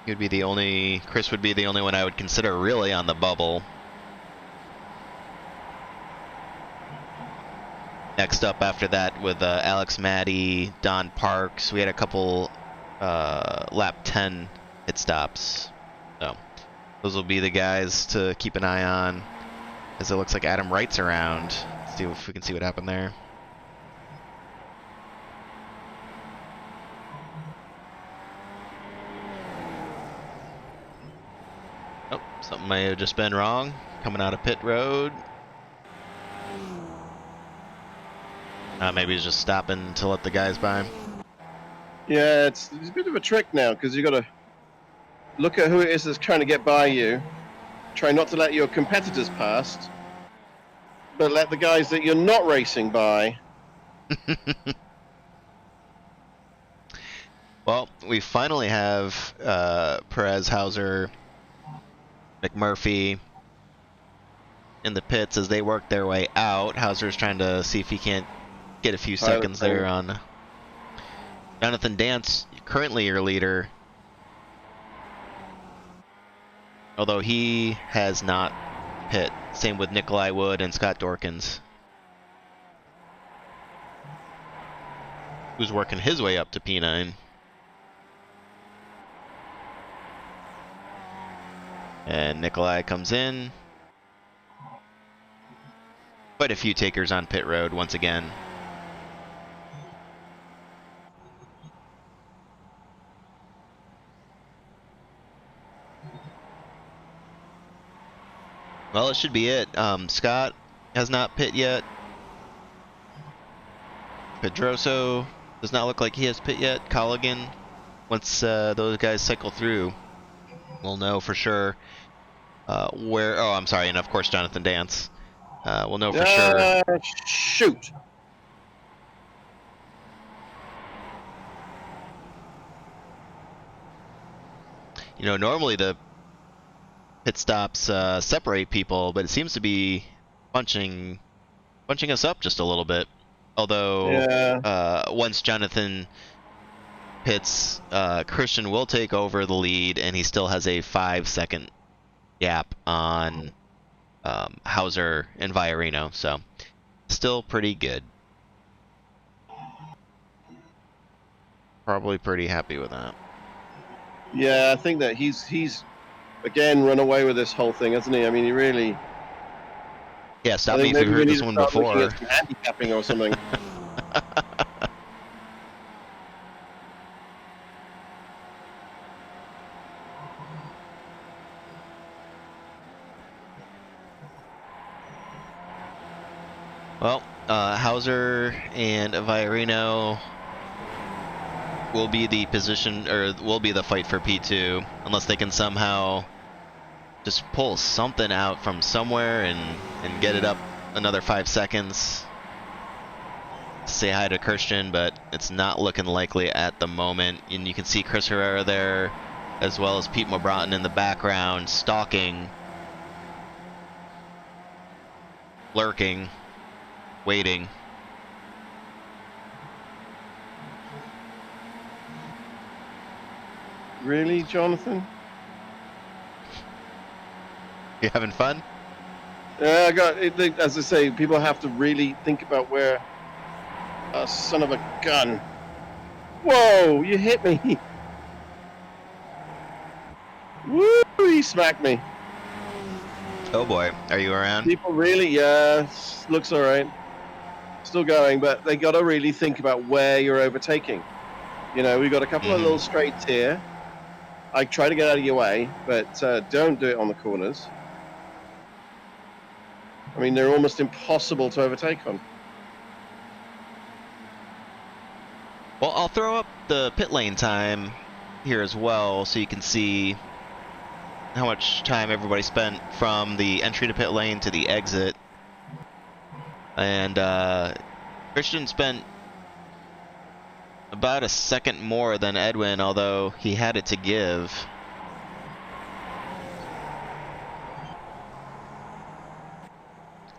Chris would be the only one I would consider really on the bubble. Next up after that with Alex Maddie, Don Parks, we had a couple lap 10 pit stops. So those will be the guys to keep an eye on, as it looks like Adam Wright's around. Let's see if we can see what happened there. Oh, something may have just been wrong. Coming out of pit road. Maybe he's just stopping to let the guys by him. Yeah, it's a bit of a trick now, because you've got to look at who it is that's trying to get by you. Try not to let your competitors past, but let the guys that you're not racing by. Well, we finally have Perez, Hauser, McMurphy in the pits as they work their way out. Hauser's trying to see if he can't get a few seconds there on Jonathan Dance, currently your leader, although he has not pit. Same with Nikolai Wood and Scott Dorkins, who's working his way up to P9. And Nikolai comes in. Quite a few takers on pit road once again. Well, it should be it. Scott has not pit yet. Pedroso does not look like he has pit yet. Colligan, once those guys cycle through, we'll know for sure where. Oh, I'm sorry, and of course Jonathan Dance. We'll know for sure. Shoot. You know, normally the pit stops separate people, but it seems to be bunching us up just a little bit. Although, Yeah. once Jonathan pits, Christian will take over the lead, and he still has a 5-second gap on Hauser and Viorino, so still pretty good. Probably pretty happy with that. Yeah, I think that he's again run away with this whole thing, hasn't he? I mean, he really. Yeah, stop I me think if you've maybe we heard need this to one start looking before. at some handicapping or something. Well, Hauser and Viorino will be the position, or will be the fight for P2, unless they can somehow just pull something out from somewhere and get it up another 5 seconds. Say hi to Christian, but it's not looking likely at the moment. And you can see Chris Herrera there, as well as Pete Mobrotin in the background, stalking, lurking, waiting. Really, Jonathan? You having fun? Yeah, I got it. As I say, people have to really think about where. Son of a gun! Whoa! You hit me! Woo! He smacked me. Oh boy, are you around? People really, yeah, looks all right. Still going, but they got to really think about where you're overtaking. You know, we've got a couple of little straights here. I try to get out of your way, but don't do it on the corners. I mean, they're almost impossible to overtake on. Well, I'll throw up the pit lane time here as well, so you can see how much time everybody spent from the entry to pit lane to the exit. And Christian spent about a second more than Edwin, although he had it to give.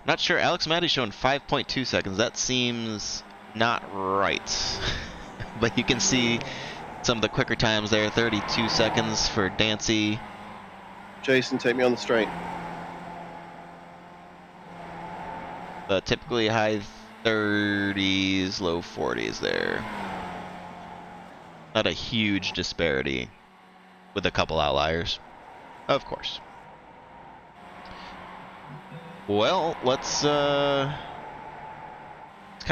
Not sure. Alex Matty's showing 5.2 seconds. That seems not right. But you can see some of the quicker times there. 32 seconds for Dancy. Jason, take me on the straight. But typically high 30s, low 40s there. Not a huge disparity, with a couple outliers, of course. Well, let's kind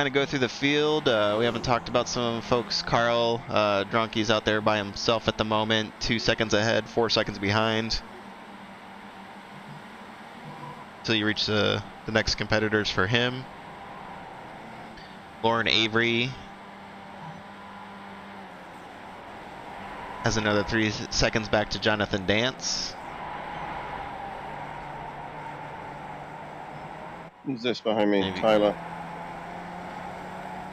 of go through the field. We haven't talked about some folks. Carl Drunky's out there by himself at the moment, 2 seconds ahead, 4 seconds behind. Until you reach the next competitors for him. Lauren Avery has another 3 seconds back to Jonathan Dance. Who's this behind me? Maybe. Tyler.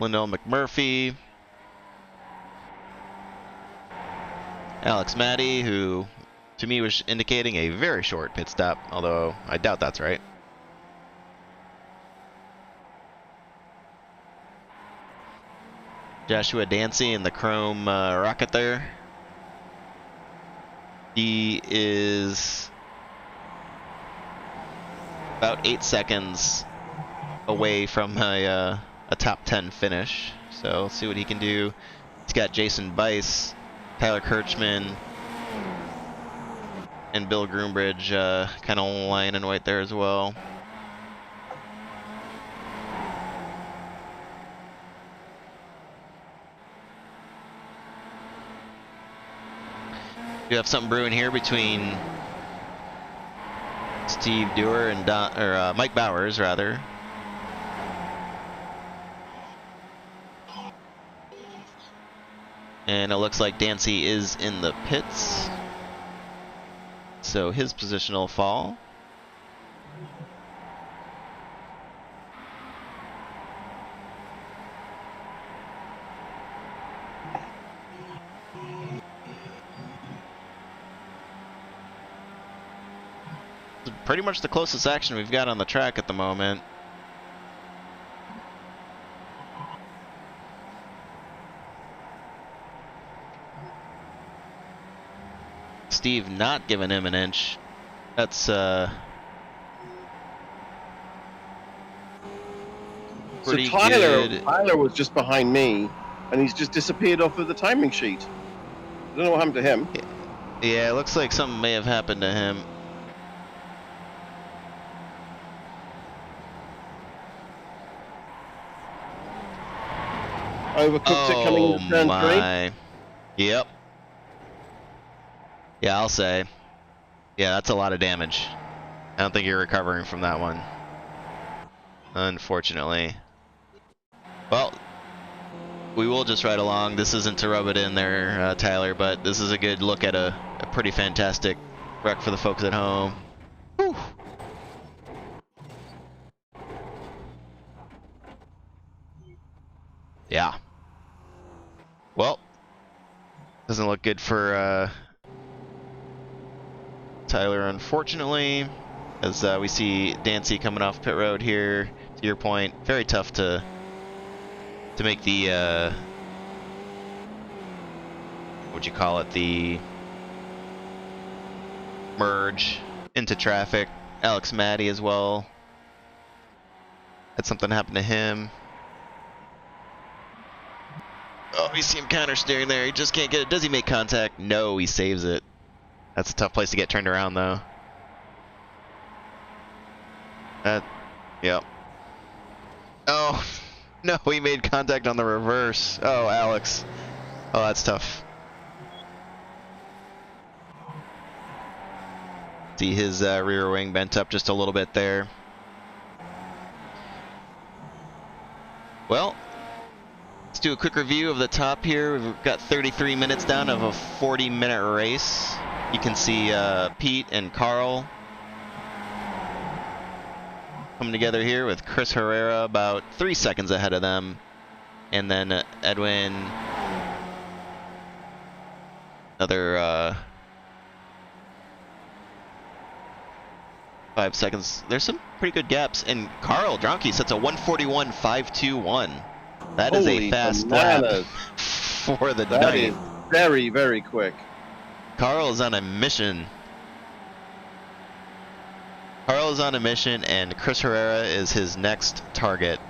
Lindell McMurphy. Alex Matty, who to me was indicating a very short pit stop, although I doubt that's right. Joshua Dancy in the chrome rocket there. He is about 8 seconds away from a top 10 finish. So let's see what he can do. He's got Jason Bice, Tyler Kirchman, and Bill Groombridge kind of lying in white there as well. We have something brewing here between Steve Dewar and Mike Bowers, rather. And it looks like Dancy is in the pits. So his position will fall. Pretty much the closest action we've got on the track at the moment. Steve not giving him an inch. That's So pretty Tyler good. was just behind me, and he's just disappeared off of the timing sheet. I don't know what happened to him. Yeah, it looks like something may have happened to him. Overcooked it coming into turn 3. Yep. Yeah, I'll say. Yeah, that's a lot of damage. I don't think you're recovering from that one. Unfortunately. Well, we will just ride along. This isn't to rub it in there, Tyler, but this is a good look at a pretty fantastic wreck for the folks at home. Whew. Yeah. Well, doesn't look good for Tyler, unfortunately, as we see Dancy coming off pit road here. To your point, very tough to make the what would you call it, the merge into traffic. Alex Maddie as well. Had something happen to him. Oh, you see him counter steering there. He just can't get it. Does he make contact? No, he saves it. That's a tough place to get turned around, though. Yep. Oh, no, he made contact on the reverse. Oh, Alex. Oh, that's tough. See his rear wing bent up just a little bit there. Well, let's do a quick review of the top here. We've got 33 minutes down of a 40-minute race. You can see Pete and Carl coming together here with Chris Herrera about 3 seconds ahead of them. And then Edwin, another 5 seconds. There's some pretty good gaps. And Carl Dronke sets a 141.521. That is a fast lap for the night. That is very, very quick. Carl is on a mission. Carl is on a mission, and Chris Herrera is his next target.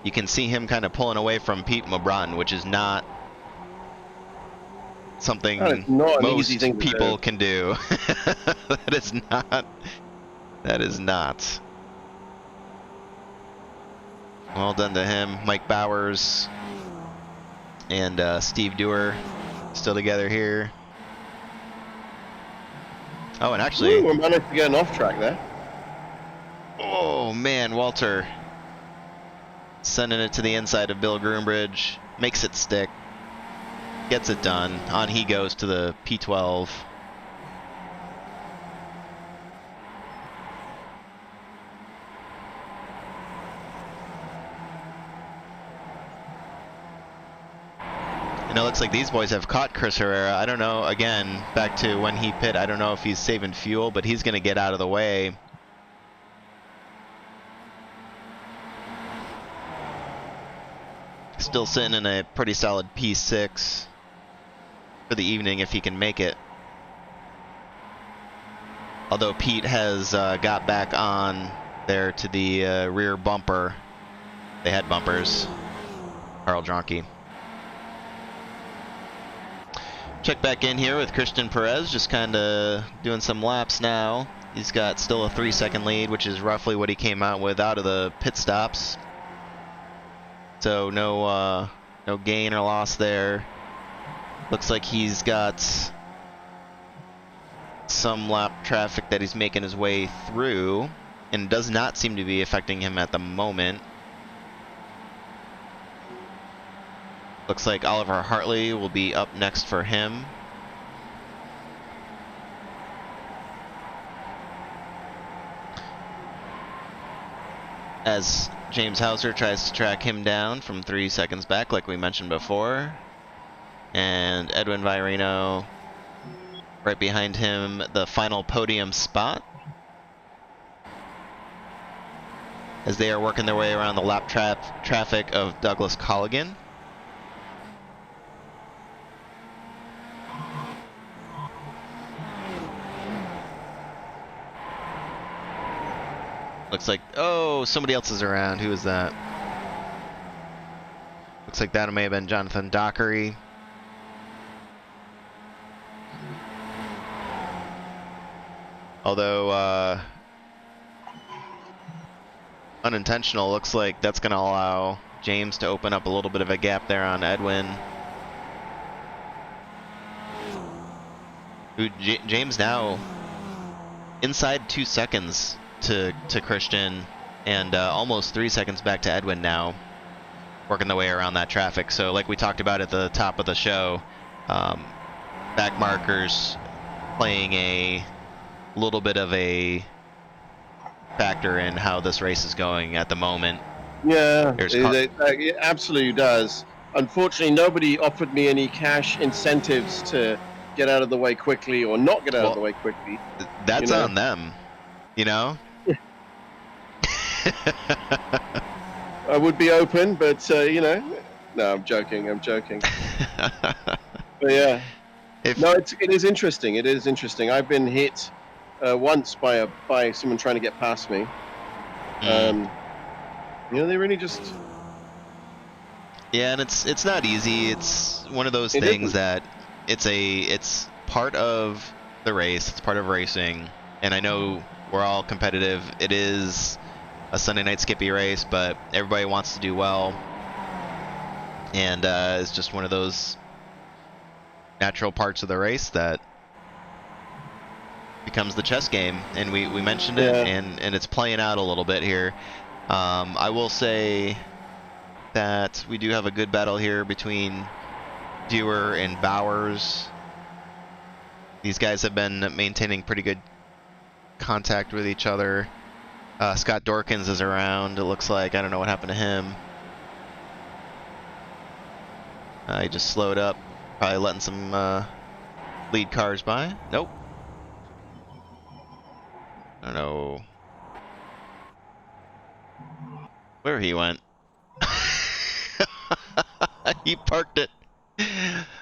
You can see him kind of pulling away from Pete Mobron, which is not something most people can do. That is not. That is not. Well done to him. Mike Bowers and Steve Dewar still together here. Oh, and actually, we managed to get an off track there. Oh man, Walter sending it to the inside of Bill Groombridge, makes it stick, gets it done. On he goes to the P12. And it looks like these boys have caught Chris Herrera. I don't know, again, back to when he pit, I don't know if he's saving fuel, but he's going to get out of the way. Still sitting in a pretty solid P6 for the evening if he can make it. Although Pete has got back on there to the rear bumper. They had bumpers. Carl Dronke. Check back in here with Christian Perez, just kind of doing some laps now. He's got still a 3-second lead, which is roughly what he came out with out of the pit stops. So no No gain or loss there. Looks like he's got some lap traffic that he's making his way through, and does not seem to be affecting him at the moment. Looks like Oliver Hartley will be up next for him. As James Hauser tries to track him down from 3 seconds back, like we mentioned before. And Edwin Virino right behind him, the final podium spot. As they are working their way around the lap traffic of Douglas Colligan. Looks like, oh, somebody else is around. Who is that? Looks like that may have been Jonathan Dockery. Although, unintentional, looks like that's going to allow James to open up a little bit of a gap there on Edwin. James now inside 2 seconds to Christian, and almost 3 seconds back to Edwin now, working the way around that traffic. So like we talked about at the top of the show, back markers playing a little bit of a factor in how this race is going at the moment. Yeah, it absolutely does. Unfortunately, nobody offered me any cash incentives to get out of the way quickly or not get out of the way quickly. That's on them, you know? I would be open, but you know, no, I'm joking. But yeah, it is interesting. It is interesting. I've been hit once by someone trying to get past me. You know, they really just. Yeah, and it's not easy. It's one of those things that it's part of the race. It's part of racing, and I know we're all competitive. It is a Sunday night Skippy race, but everybody wants to do well, and it's just one of those natural parts of the race that becomes the chess game. And we mentioned it, and it's playing out a little bit here. I will say that we do have a good battle here between Dewar and Bowers. These guys have been maintaining pretty good contact with each other. Scott Dorkins is around, it looks like. I don't know what happened to him. He just slowed up, probably letting some lead cars by. Nope. I don't know where he went. He parked it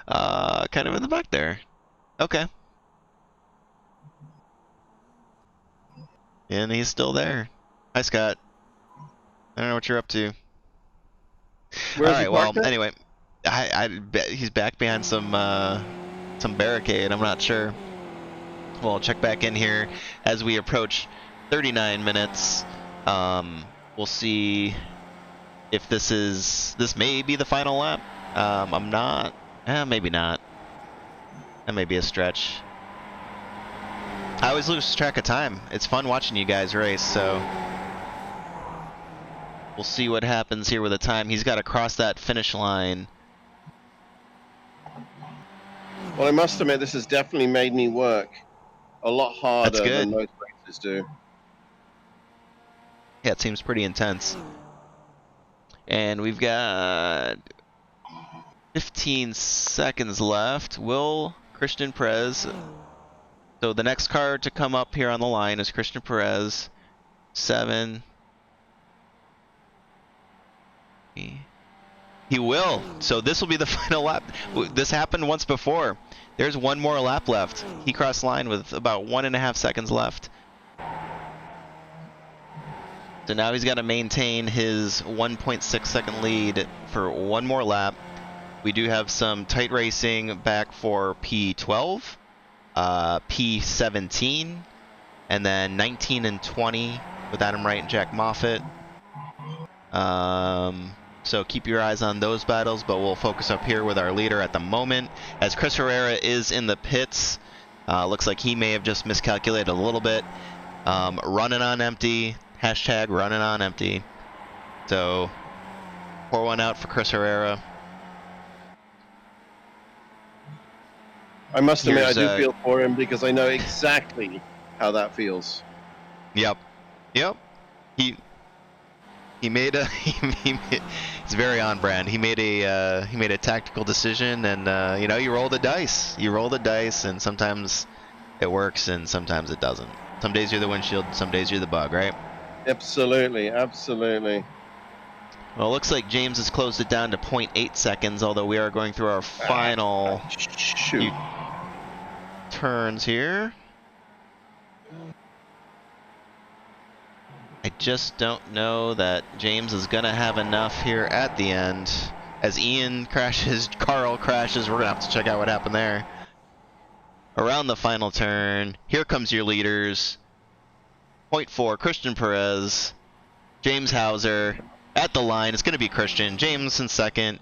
kind of in the back there. Okay. And he's still there. Hi, Scott. I don't know what you're up to. All right. Well, anyway, I bet he's back behind some barricade. I'm not sure. Well, I'll check back in here as we approach 39 minutes. We'll see if this may be the final lap. I'm not. Maybe not. That may be a stretch. I always lose track of time. It's fun watching you guys race, so we'll see what happens here with the time. He's got to cross that finish line. Well, I must admit, this has definitely made me work a lot harder than most races do. Yeah, it seems pretty intense. And we've got 15 seconds left. Will Christian Perez... So the next car to come up here on the line is Christian Perez. 7. He will. So this will be the final lap. This happened once before. There's one more lap left. He crossed line with about 1.5 seconds left. So now he's got to maintain his 1.6 second lead for one more lap. We do have some tight racing back for P12. P17, and then 19 and 20 with Adam Wright and Jack Moffitt. So keep your eyes on those battles, but we'll focus up here with our leader at the moment. As Chris Herrera is in the pits, looks like he may have just miscalculated a little bit. Running on empty, hashtag running on empty. So pour one out for Chris Herrera. I must admit, I Here's, do feel for him because I know exactly how that feels. Yep. He made a it's very on brand. He made a tactical decision, and you know, you roll the dice. You roll the dice, and sometimes it works, and sometimes it doesn't. Some days you're the windshield, some days you're the bug, right? Absolutely, absolutely. Well, it looks like James has closed it down to 0.8 seconds, although we are going through our final Shoot. turns here. I just don't know that James is going to have enough here at the end. As Ian crashes, Carl crashes, we're going to have to check out what happened there. Around the final turn, here comes your leaders. 0.4, Christian Perez, James Hauser at the line. It's going to be Christian. James in second.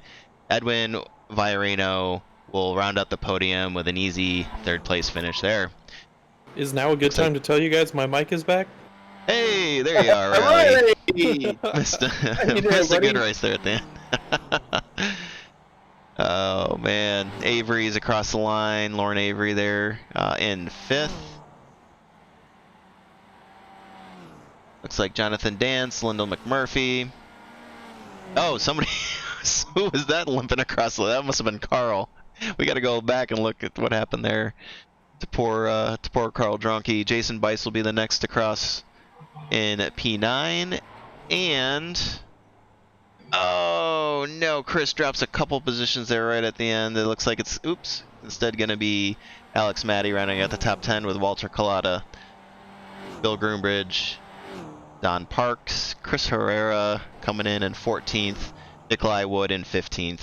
Edwin Viorino will round out the podium with an easy third place finish there. Is now a good time to tell you guys my mic is back? Hey, there you are, Riley. Hooray! Missed doing, a good race there at the end. Oh, man. Avery's across the line. Lauren Avery there in fifth. Looks like Jonathan Dance, Lyndall McMurphy. Oh, somebody. Who was that limping across? That must have been Carl. We got to go back and look at what happened there to poor Carl Dronke. Jason Bice will be the next to cross in P9. And oh no, Chris drops a couple positions there right at the end. It looks like it's instead going to be Alex Matty running at the top 10 with Walter Collada, Bill Groombridge, Don Parks, Chris Herrera coming in 14th, Nikolai Wood in 15th,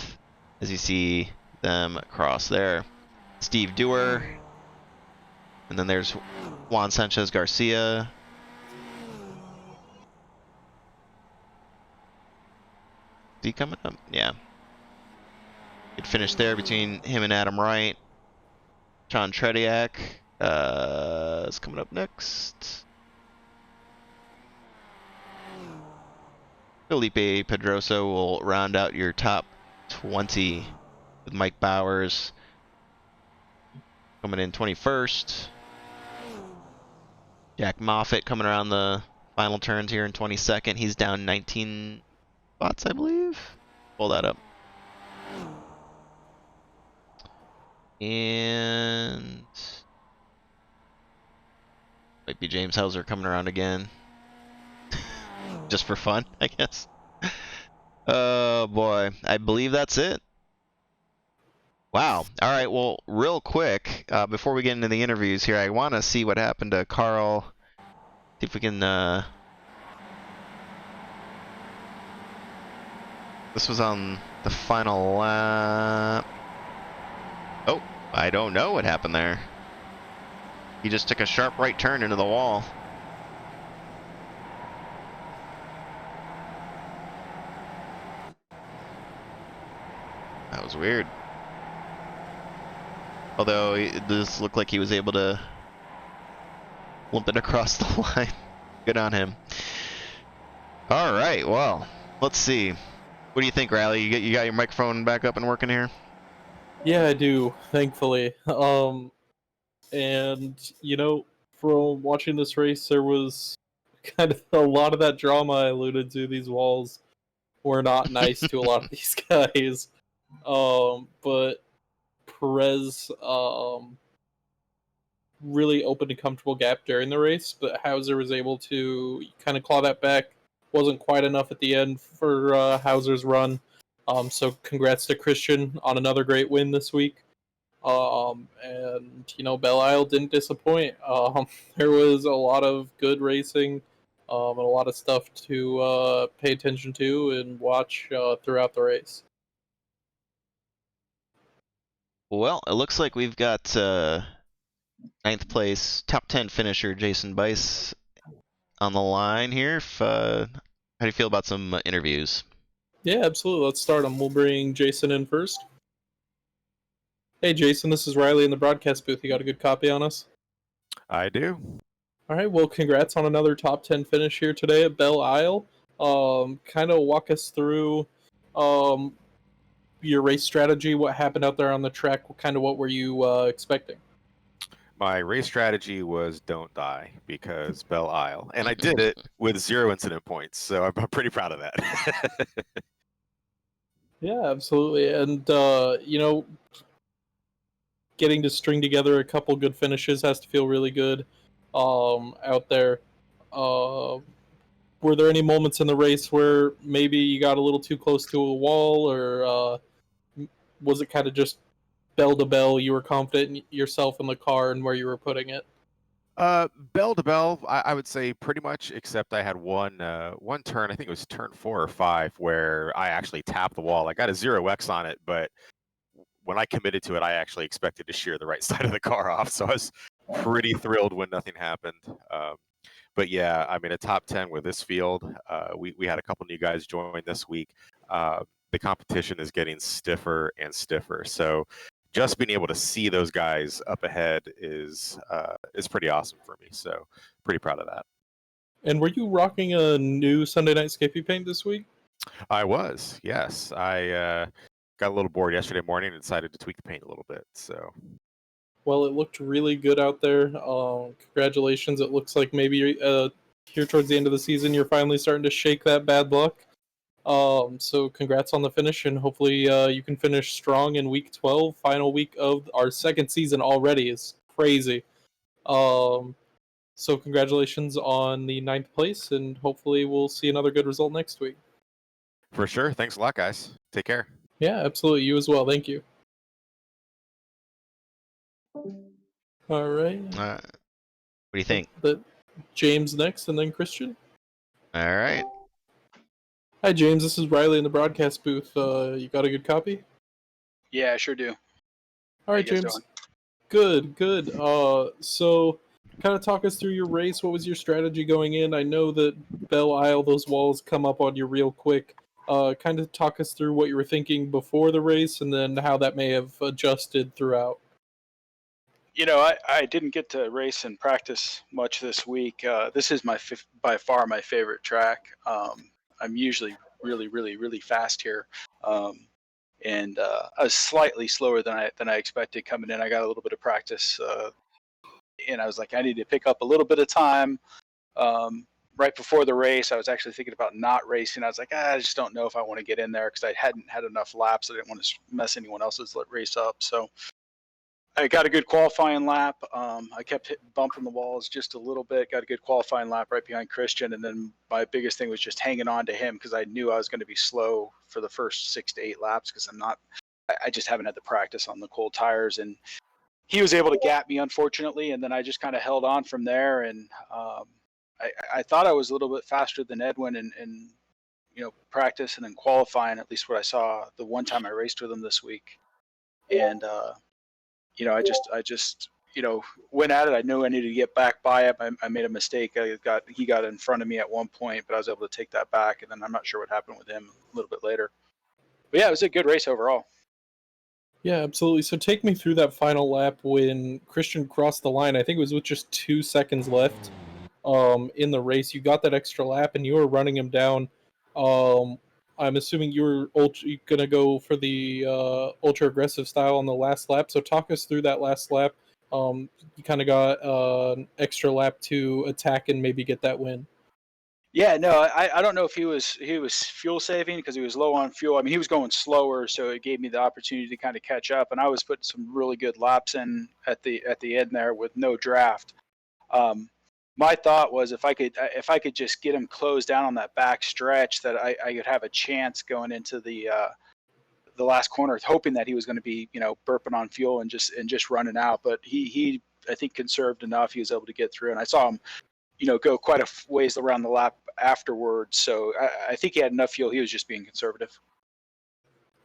as you see them cross there. Steve Dewar, and then there's Juan Sanchez Garcia. Is he coming up? Yeah. Good finish there between him and Adam Wright. John Trediak is coming up next. Felipe Pedroso will round out your top 20 with Mike Bowers coming in 21st. Jack Moffitt coming around the final turns here in 22nd. He's down 19 spots, I believe. Pull that up. And might be James Hauser coming around again. Just for fun, I guess. Oh boy, I believe that's it. Wow. All right, well, real quick, before we get into the interviews here, I want to see what happened to Carl. See if we can... This was on the final lap. Oh, I don't know what happened there. He just took a sharp right turn into the wall. That was weird. Although, this looked like he was able to limp it across the line. Good on him. Alright, well, let's see. What do you think, Riley? You got your microphone back up and working here? Yeah, I do, thankfully. And, you know, from watching this race, there was kind of a lot of that drama I alluded to. These walls were not nice to a lot of these guys. But Perez really opened a comfortable gap during the race, but Hauser was able to kind of claw that back. Wasn't quite enough at the end for Hauser's run. So congrats to Christian on another great win this week. And, you know, Belle Isle didn't disappoint. There was a lot of good racing and a lot of stuff to pay attention to and watch throughout the race. Well, it looks like we've got ninth place, top 10 finisher Jason Bice on the line here. How do you feel about some interviews? Yeah, absolutely. Let's start them. We'll bring Jason in first. Hey, Jason, this is Riley in the broadcast booth. You got a good copy on us? I do. All right, well, congrats on another top 10 finish here today at Belle Isle. Kind of walk us through um, your race strategy, what happened out there on the track, what were you expecting? My race strategy was don't die because Belle Isle, and I did it with 0 incident points, so I'm pretty proud of that. Yeah, absolutely. And, getting to string together a couple good finishes has to feel really good out there. Uh, were there any moments in the race where maybe you got a little too close to a wall, or was it kind of just bell to bell? You were confident in yourself in the car and where you were putting it. Bell to bell, I would say pretty much, except I had one turn, I think it was turn 4 or 5, where I actually tapped the wall. I got a 0x on it, but when I committed to it, I actually expected to shear the right side of the car off, so I was pretty thrilled when nothing happened. But yeah, I mean, a top 10 with this field. We had a couple new guys join this week. The competition is getting stiffer and stiffer. So just being able to see those guys up ahead is pretty awesome for me. So pretty proud of that. And were you rocking a new Sunday Night Skippy paint this week? I was, yes. I got a little bored yesterday morning and decided to tweak the paint a little bit. So Well, it looked really good out there. Congratulations. It looks like maybe here towards the end of the season, you're finally starting to shake that bad luck. So congrats on the finish, and hopefully you can finish strong in week 12, final week of our second season already. Is crazy. Um, so congratulations on the 9th place, and hopefully we'll see another good result next week. for sure. Thanks a lot, guys. Take care. Yeah, absolutely. You as well. Thank you. All right. What do you think? James next, and then Christian. All right. Hi, James. This is Riley in the broadcast booth. You got a good copy? Yeah, I sure do. All right, you guys James. doing? Good, good. So kind of talk us through your race. What was your strategy going in? I know that Belle Isle, those walls come up on you real quick. Kind of talk us through what you were thinking before the race, and then how that may have adjusted throughout. You know, I didn't get to race and practice much this week. This is by far my favorite track. I'm usually really fast here, and I was slightly slower than I expected coming in. I got a little bit of practice, and I was like, I need to pick up a little bit of time. Right before the race, I was actually thinking about not racing. I was like, I just don't know if I want to get in there because I hadn't had enough laps. I didn't want to mess anyone else's race up. So I got a good qualifying lap. I kept bumping the walls just a little bit. Got a good qualifying lap right behind Christian, and then my biggest thing was just hanging on to him because I knew I was going to be slow for the first 6 to 8 laps because I just haven't had the practice on the cold tires, and he was able to gap me unfortunately, and then I just kind of held on from there, and I thought I was a little bit faster than Edwin in practice and then qualifying, at least what I saw the one time I raced with him this week, and I just went at it. I knew I needed to get back by him. I made a mistake. He got in front of me at one point, but I was able to take that back. And then I'm not sure what happened with him a little bit later. But yeah, it was a good race overall. Yeah, absolutely. So take me through that final lap when Christian crossed the line. I think it was with just 2 seconds left in the race. You got that extra lap and you were running him down. I'm assuming you were going to go for the ultra aggressive style on the last lap. So talk us through that last lap. You kind of got an extra lap to attack and maybe get that win. Yeah, no, I don't know if he was fuel saving because he was low on fuel. I mean, he was going slower, so it gave me the opportunity to kind of catch up. And I was putting some really good laps in at the end there with no draft. My thought was if I could just get him closed down on that back stretch, that I could have a chance going into the last corner, hoping that he was going to be burping on fuel and just running out. But he I think conserved enough. He was able to get through, and I saw him go quite a ways around the lap afterwards. So I think he had enough fuel. He was just being conservative.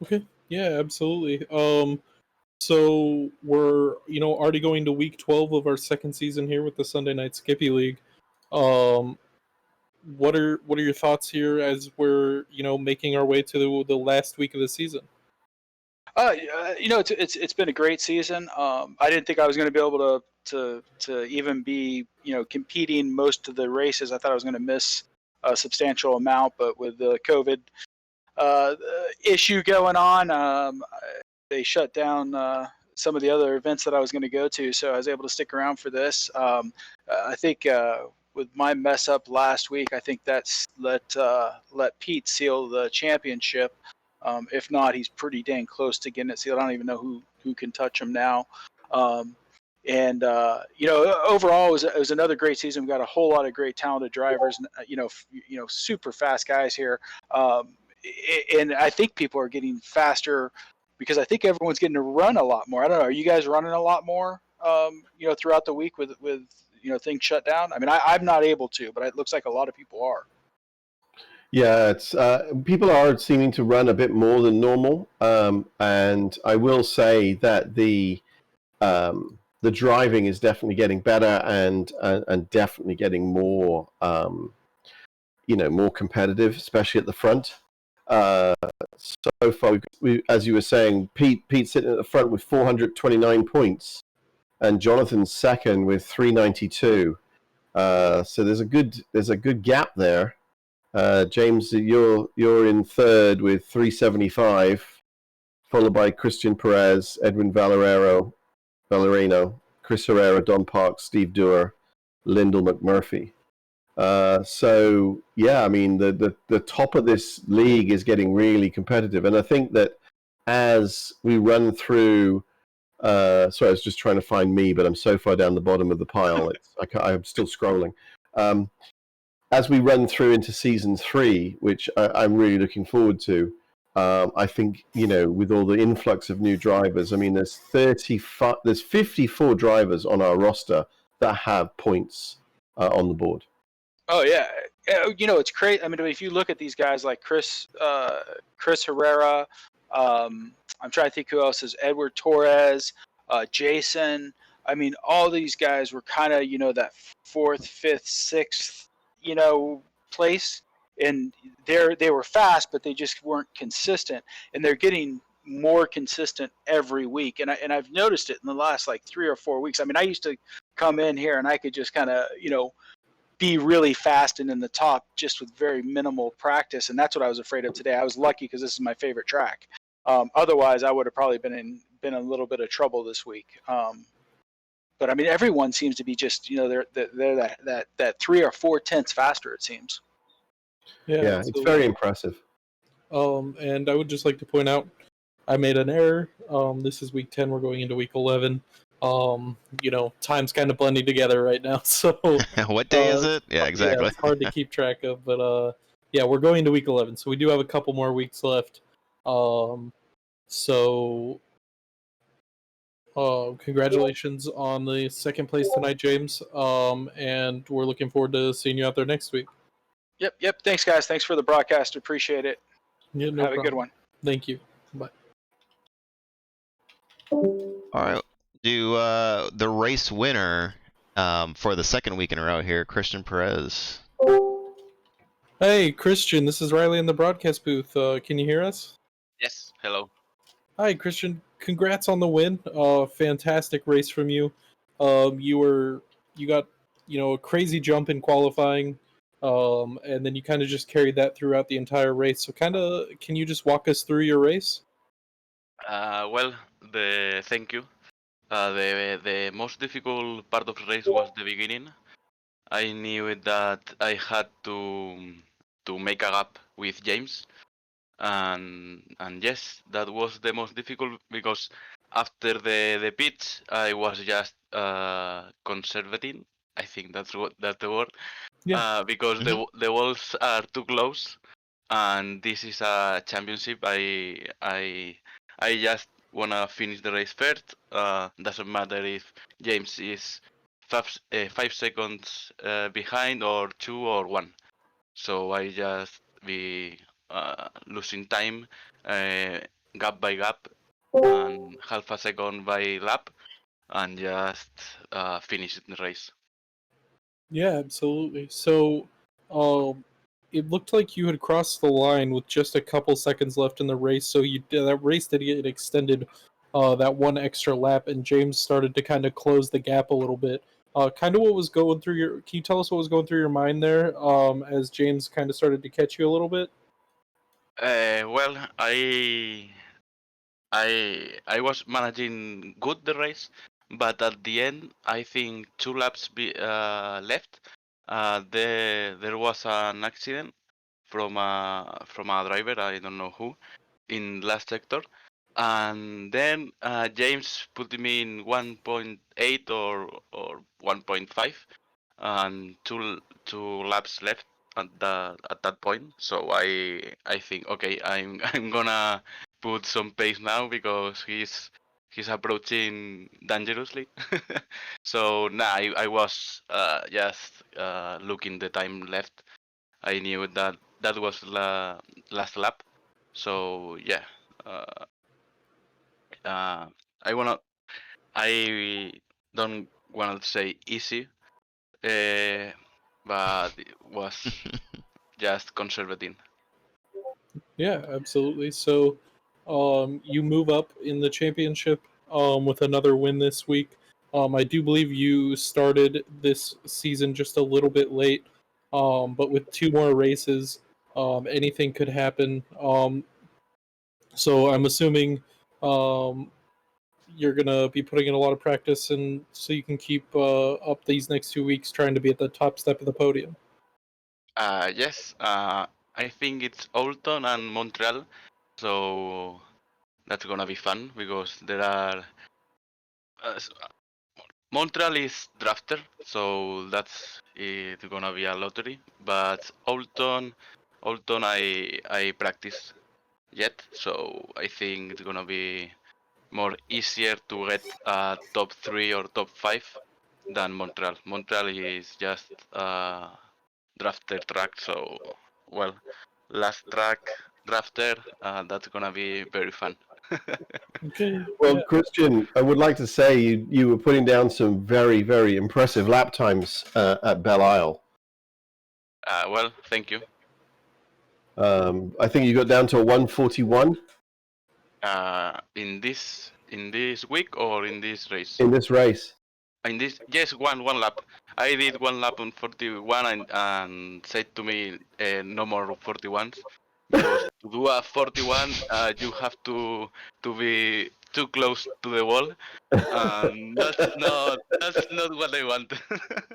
Okay, yeah, absolutely. So we're already going to week 12 of our second season here with the Sunday Night Skippy League. Um, what are your thoughts here as we're making our way to the last week of the season? It's been a great season. I didn't think I was going to be able to even be competing most of the races. I thought I was going to miss a substantial amount, but with the COVID issue going on, they shut down some of the other events that I was going to go to, so I was able to stick around for this. I think with my mess up last week, I think that's let Pete seal the championship. If not, he's pretty dang close to getting it sealed. I don't even know who can touch him now. Overall, it was another great season. We got a whole lot of great, talented drivers. Super fast guys here. And I think people are getting faster because I think everyone's getting to run a lot more. I don't know. Are you guys running a lot more? Throughout the week with things shut down. I mean, I'm not able to, but it looks like a lot of people are. Yeah, it's people are seeming to run a bit more than normal, and I will say that the driving is definitely getting better and definitely getting more more competitive, especially at the front. So far, we, as you were saying, Pete's sitting at the front with 429 points, and Jonathan's second with 392. So there's a good gap there. James, you're in third with 375, followed by Christian Perez, Edwin Valerino, Chris Herrera, Don Parks, Steve Dewar, Lyndall McMurphy. So yeah, I mean the top of this league is getting really competitive, and I think that as we run through, sorry, I was just trying to find me, but I'm so far down the bottom of the pile. I'm still scrolling. As we run through into season 3, which I'm really looking forward to, I think with all the influx of new drivers, I mean there's 54 drivers on our roster that have points on the board. Oh yeah, it's crazy. I mean, if you look at these guys like Chris Herrera, I'm trying to think who else is Edward Torres, Jason. I mean, all these guys were kind of that 4th, 5th, 6th place, and they were fast, but they just weren't consistent, and they're getting more consistent every week. And I've noticed it in the last like 3 or 4 weeks. I mean, I used to come in here and I could just kind of be really fast and in the top just with very minimal practice, and that's what I was afraid of today. I was lucky because this is my favorite track. Otherwise, I would have probably been in a little bit of trouble this week. But I mean, everyone seems to be just they're that 3 or 4 tenths faster. It seems. Yeah, it's very impressive. And I would just like to point out, I made an error. This is week 10. We're going into week 11. Time's kind of blending together right now. So what day is it? Yeah, exactly. Yeah, it's hard to keep track of, but yeah, we're going to week 11, so we do have a couple more weeks left. Congratulations on the second place tonight, James. And we're looking forward to seeing you out there next week. Yep. Thanks, guys. Thanks for the broadcast. Appreciate it. Yeah, no Have problem. a good one. Thank you. Bye. All right. Do the race winner for the second week in a row here, Christian Perez. Hey, Christian, this is Riley in the broadcast booth. Can you hear us? Yes, hello. Hi, Christian. Congrats on the win. Fantastic race from you. You got a crazy jump in qualifying, and then you kind of just carried that throughout the entire race. So can you just walk us through your race? Thank you. The most difficult part of the race was the beginning. I knew that I had to make a gap with James, and yes, that was the most difficult because after the pits I was just conservating. I think that's the word. Yeah. Because the walls are too close, and this is a championship. I just wanna finish the race first. Doesn't matter if James is 5 seconds behind, or 2 or 1. So I just be losing time, gap by gap, and half a second by lap, and just finish the race. Yeah, absolutely. So, it looked like you had crossed the line with just a couple seconds left in the race, so that race did get extended that one extra lap, and James started to kind of close the gap a little bit. Kind of what was going through your? Can you tell us what was going through your mind there as James kind of started to catch you a little bit? Well, I was managing good the race, but at the end, I think 2 laps left. There was an accident from a driver, I don't know who, in last sector, and then James put me in 1.8 or 1.5, and two laps left at that point. So I think, okay, I'm I'm gonna put some pace now because he's approaching dangerously. So nah, I was just looking the time left. I knew that was the last lap. So yeah, uh, uh, I wanna I don't wanna say easy, uh, but it was just conservative. Yeah, absolutely. So, you move up in the championship with another win this week. I do believe you started this season just a little bit late, but with 2 more races, anything could happen. So I'm assuming um, you're gonna be putting in a lot of practice, and so you can keep up these next 2 weeks trying to be at the top step of the podium. Yes, I think it's Alton and Montreal, so that's gonna be fun because there are Montreal is drafter, so that's it gonna be a lottery. But Alton, I practice yet, so I think it's gonna be more easier to get top 3 or top 5 than Montreal. Montreal is just drafter track, so well, last track drafter, that's gonna be very fun. Okay. Well, Yeah. Christian, I would like to say you were putting down some very, very impressive lap times at Belle Isle. Well, thank you. I think you got down to a 141 In this week or in this race? in this race. In this, yes, one lap. I did 1 lap on 41 and said to me, no more 41s, because to do a 41, you have to be too close to the wall, and that's not what I want.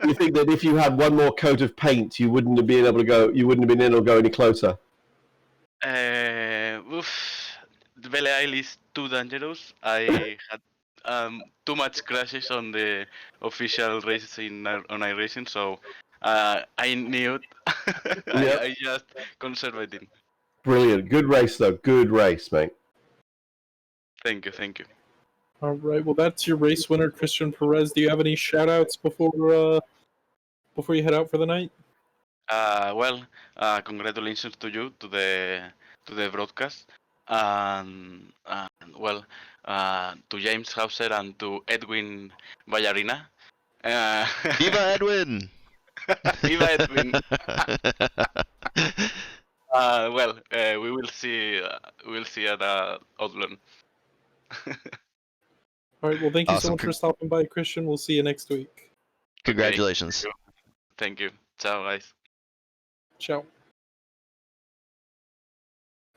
You think that if you had one more coat of paint, you wouldn't have been able to go. You wouldn't have been able to go any closer. The Belle Isle is too dangerous. I had too much crashes on the official races on iRacing, so I knew it. Yep. I just conservative. Brilliant. Good race, though. Good race, mate. Thank you, thank you. All right. Well, that's your race winner, Christian Perez. Do you have any shout outs before you head out for the night? Well, congratulations to you to the broadcast, and well, to James Hauser and to Edwin Ballarina. Viva Edwin! Viva Edwin! Well, we will see. We'll see at Outland. All right. Well, thank you so Awesome. much for stopping by, Christian. We'll see you next week. Congratulations. Thank you. Ciao, guys. Ciao.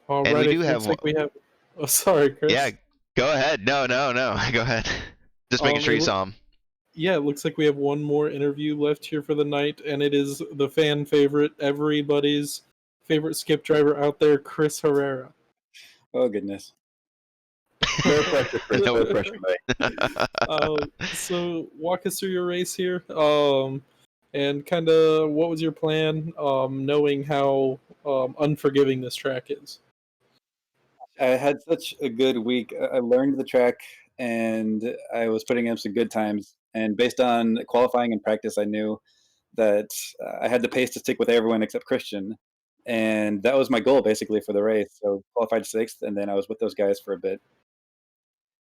All And right. we do It have looks like we have. Oh, sorry, Chris. Yeah, go ahead. No. Go ahead. Just making sure you it saw him. Yeah, it looks like we have one more interview left here for the night, and it is the fan favorite, everybody's favorite skip driver out there, Chris Herrera. Oh, goodness. No pressure, Chris. No pressure, mate. So walk us through your race here, and kind of what was your plan, knowing how unforgiving this track is. I had such a good week. I learned the track and I was putting in some good times. And based on qualifying and practice, I knew that I had the pace to stick with everyone except Christian. And that was my goal basically for the race. So qualified 6th, and then I was with those guys for a bit.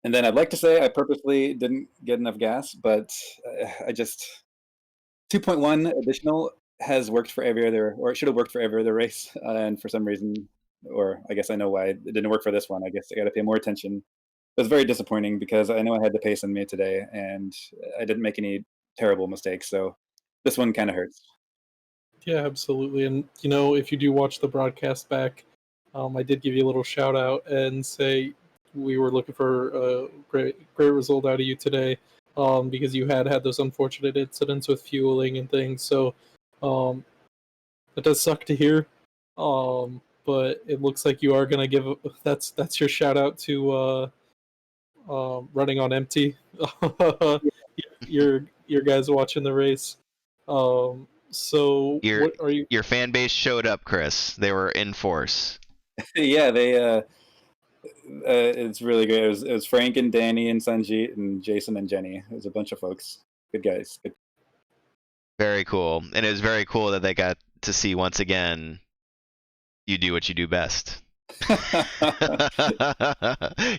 And then I'd like to say I purposely didn't get enough gas, but I just 2.1 additional has worked for every other, or it should have worked for every other race, and for some reason, or I guess I know why it didn't work for this one. I guess I got to pay more attention. It was very disappointing because I know I had the pace in me today, and I didn't make any terrible mistakes. So this one kind of hurts. Yeah, absolutely. And if you do watch the broadcast back, I did give you a little shout out and say we were looking for a great result out of you today, because you had those unfortunate incidents with fueling and things. So it does suck to hear, but it looks like you are gonna give that's your shout out to running on empty. your guys watching the race. So what are you? Your fan base showed up, Chris. They were in force. Yeah, they. It's really good. It was Frank and Danny and Sanjit and Jason and Jenny. It was a bunch of folks. Good guys. Good. Very cool, and it was very cool that they got to see once again you do what you do best.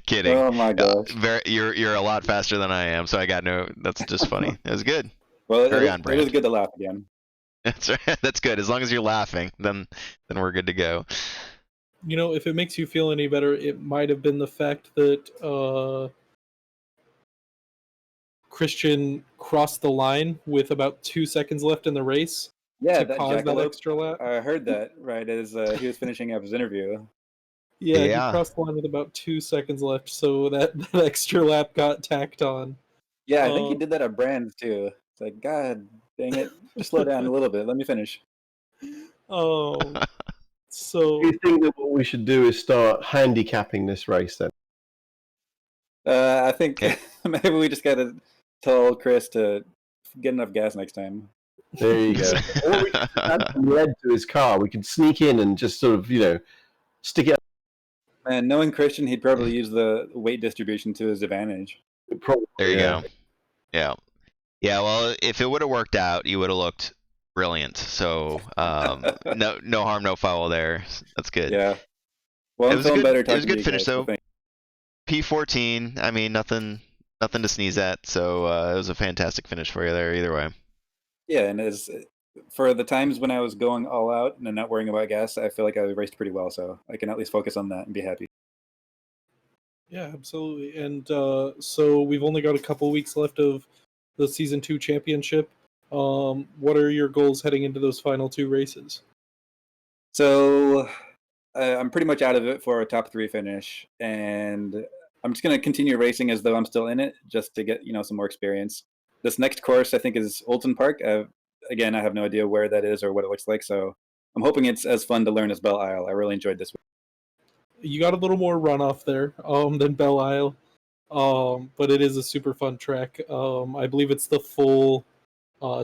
Kidding. Oh my gosh. You're a lot faster than I am, so I got no. That's just funny. It was good. Well, Very it on brand. was good to laugh again. That's right. That's good. As long as you're laughing, then we're good to go. If it makes you feel any better, it might have been the fact that Christian crossed the line with about 2 seconds left in the race. Yeah, to that cause that jackalope. extra lap. I heard that right as he was finishing up his interview. Yeah, Yeah. he crossed the line with about 2 seconds left, so that extra lap got tacked on. Yeah, I think he did that at Brands too. It's like, God dang it, just slow down a little bit. Let me finish. So Do you think that what we should do is start handicapping this race then? I think Okay. maybe we just gotta tell Chris to get enough gas next time. There you go. Or we could add some lead to his car. We could sneak in and just sort of, stick it. And knowing Christian, he'd probably use the weight distribution to his advantage. Probably, There you go. Yeah. Yeah, well, if it would have worked out, you would have looked brilliant. So, no harm, no foul there. That's good. Yeah. Well, It I'm was a feeling good- better it was a talking good to you finish, guys, so though. thank- P14, I mean, nothing to sneeze at. So, it was a fantastic finish for you there either way. Yeah, and for the times when I was going all out and not worrying about gas, I feel like I raced pretty well, so I can at least focus on that and be happy. yeah, absolutely. And so we've only got a couple weeks left of the Season 2 championship. What are your goals heading into those final 2 races? So I'm pretty much out of it for a top 3 finish, and I'm just going to continue racing as though I'm still in it, just to get some more experience. This next course, I think, is Olton Park. Again, I have no idea where that is or what it looks like, so I'm hoping it's as fun to learn as Belle Isle. I really enjoyed this week. You got a little more runoff there than Belle Isle, but it is a super fun track. I believe it's the full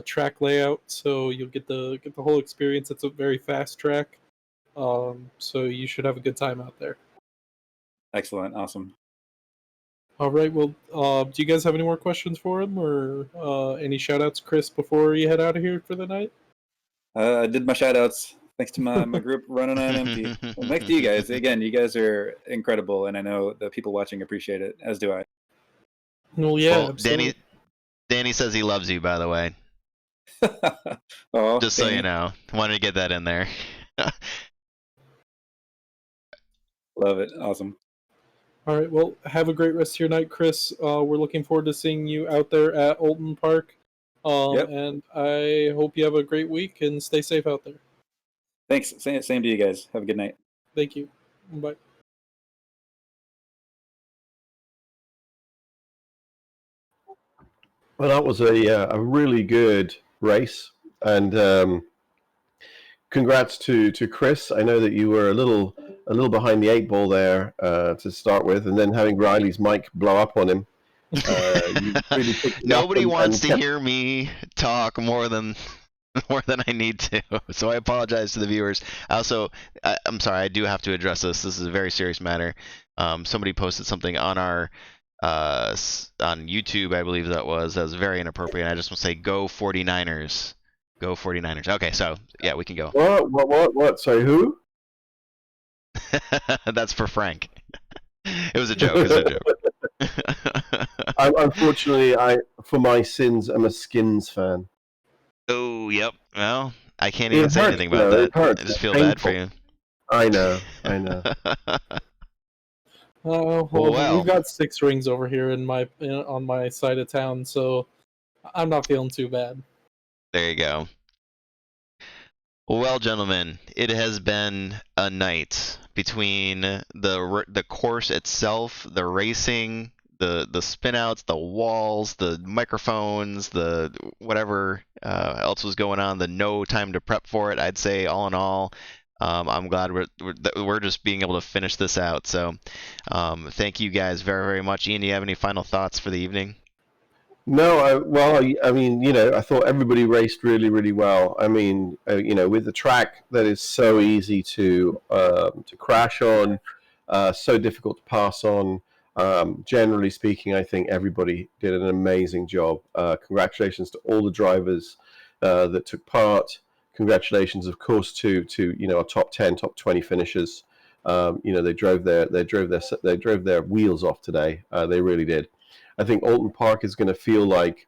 track layout, so you'll get the whole experience. It's a very fast track, so you should have a good time out there. Excellent, awesome. All right. Well, do you guys have any more questions for him, or any shout-outs, Chris, before you head out of here for the night? I did my shout-outs. Thanks to my group running on empty. Well, thanks to you guys. Again, you guys are incredible, and I know the people watching appreciate it, as do I. Well, yeah. Well, absolutely. Danny says he loves you, by the way. Oh, Just so Danny. you know. Wanted to get that in there. Love it. Awesome. All right. Well, have a great rest of your night, Chris. We're looking forward to seeing you out there at Olton Park. Yep. And I hope you have a great week and stay safe out there. Thanks. Same to you guys. Have a good night. Thank you. Bye. Well, that was a really good race, and congrats to Chris. I know that you were a little behind the 8 ball there to start with, and then having Riley's mic blow up on him. You really picked it up Nobody and wants to kept- hear me talk more than I need to. So I apologize to the viewers. I'm sorry, I do have to address this. This is a very serious matter. Somebody posted something on our on YouTube, I believe that was very inappropriate. I just want to say, go 49ers. Go 49ers. Okay, so yeah, we can go. What? Sorry, who? That's for Frank. It was a joke. It was a joke. Unfortunately, for my sins, I'm a Skins fan. Oh, yep. Well, I can't It even say hurts, anything about though. that. It hurts. I just It's feel bad for painful. you. I know. I know. Well, Well. we've got 6 rings over here on my side of town, so I'm not feeling too bad. There you go. Well, gentlemen, it has been a night between the course itself, the racing, the spinouts, the walls, the microphones, the whatever else was going on, the no time to prep for it. I'd say all in all, I'm glad we're just being able to finish this out. So, thank you guys very, very much. Ian, do you have any final thoughts for the evening? No, I mean, I thought everybody raced really, really well. I mean, with the track that is so easy to crash on, so difficult to pass on. Generally speaking, I think everybody did an amazing job. Congratulations to all the drivers that took part. Congratulations, of course, to our top 10, top 20 finishers. They drove their wheels off today. They really did. I think Alton Park is going to feel like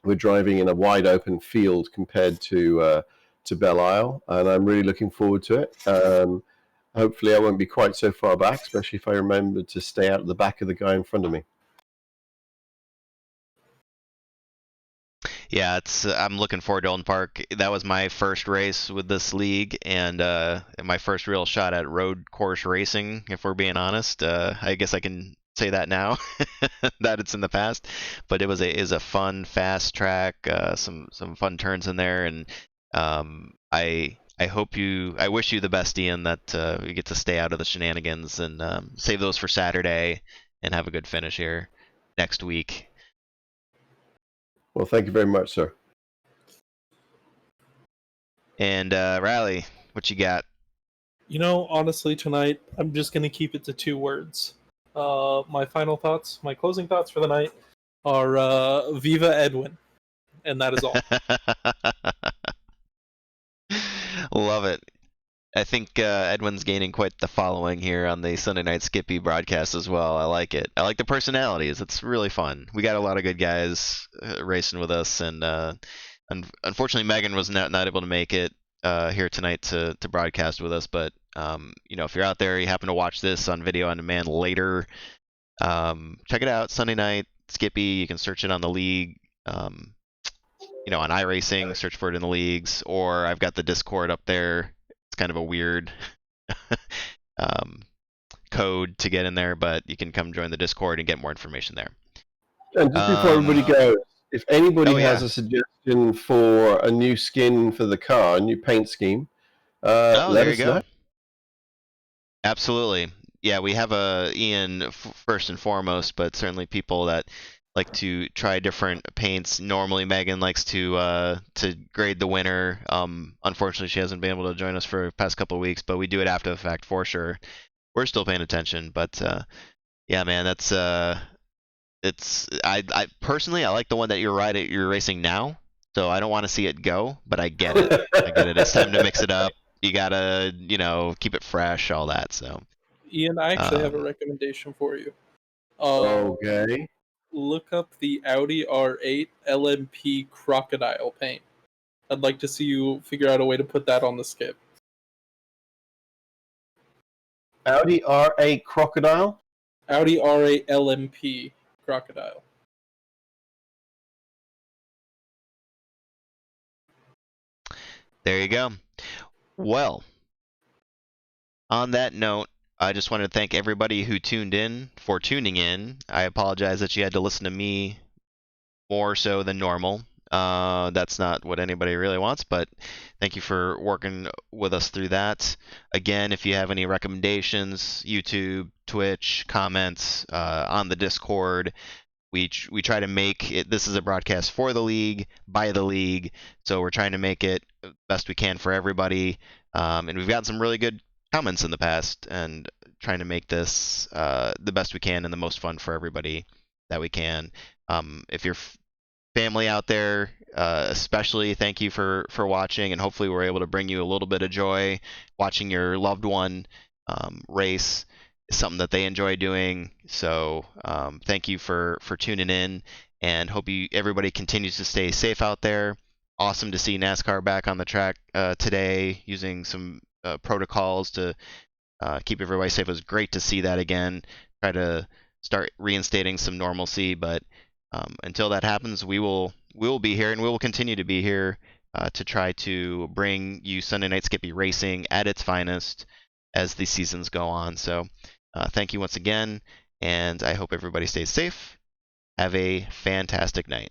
we're driving in a wide open field compared to Belle Isle, and I'm really looking forward to it. Hopefully, I won't be quite so far back, especially if I remember to stay out of the back of the guy in front of me. Yeah, I'm looking forward to Alton Park. That was my first race with this league, and my first real shot at road course racing. If we're being honest, I guess I can say that now that it's in the past, but it was a fun, fast track, some fun turns in there, and I wish you the best, Ian, that you get to stay out of the shenanigans and save those for Saturday and have a good finish here next week. Well, thank you very much, sir. And Riley, what you got? Honestly, tonight I'm just gonna keep it to 2 words. My closing thoughts for the night are Viva Edwin, and that is all. Love it. I think Edwin's gaining quite the following here on the Sunday Night Skippy broadcast as well. I like it. I like the personalities. It's really fun. We got a lot of good guys racing with us, and unfortunately Megan was not able to make it here tonight to broadcast with us. But if you're out there, you happen to watch this on video on demand later, check it out. Sunday Night Skippy. You can search it on the league. On iRacing, search for it in the leagues, or I've got the Discord up there. It's kind of a weird code to get in there, but you can come join the Discord and get more information there. And just before everybody goes, if anybody has yeah. a suggestion for a new skin for the car, a new paint scheme, let us know. Absolutely. Yeah, we have Ian first and foremost, but certainly people that like to try different paints. Normally, Megan likes to grade the winner. Unfortunately, she hasn't been able to join us for the past couple of weeks, but we do it after the fact for sure. We're still paying attention, but yeah, man, that's I personally I like the one that you're racing now, so I don't want to see it go, but I get it. I get it. It's time to mix it up. You gotta keep it fresh, all that. So Ian, I actually have a recommendation for you. Okay. Look up the Audi R8 LMP Crocodile paint. I'd like to see you figure out a way to put that on the skip. Audi R8 Crocodile? Audi R8 LMP Crocodile. there you go. Well, on that note, I just wanted to thank everybody who tuned in for tuning in. I apologize that you had to listen to me more so than normal. That's not what anybody really wants, but thank you for working with us through that. Again, if you have any recommendations, YouTube, Twitch, comments on the Discord, we try to make it. This is a broadcast for the league, by the league, so we're trying to make it best we can for everybody. And we've gotten some really good comments in the past, and trying to make this the best we can and the most fun for everybody that we can. If you're family out there, especially, thank you for watching, and hopefully we're able to bring you a little bit of joy watching your loved one race. Is something that they enjoy doing. So thank you for tuning in, and hope everybody continues to stay safe out there. awesome to see NASCAR back on the track today, using some protocols to keep everybody safe. It was great to see that again. Try to start reinstating some normalcy, but until that happens, we will be here, and we will continue to be here to try to bring you Sunday Night Skippy Racing at its finest as the seasons go on. So thank you once again, and I hope everybody stays safe. Have a fantastic night.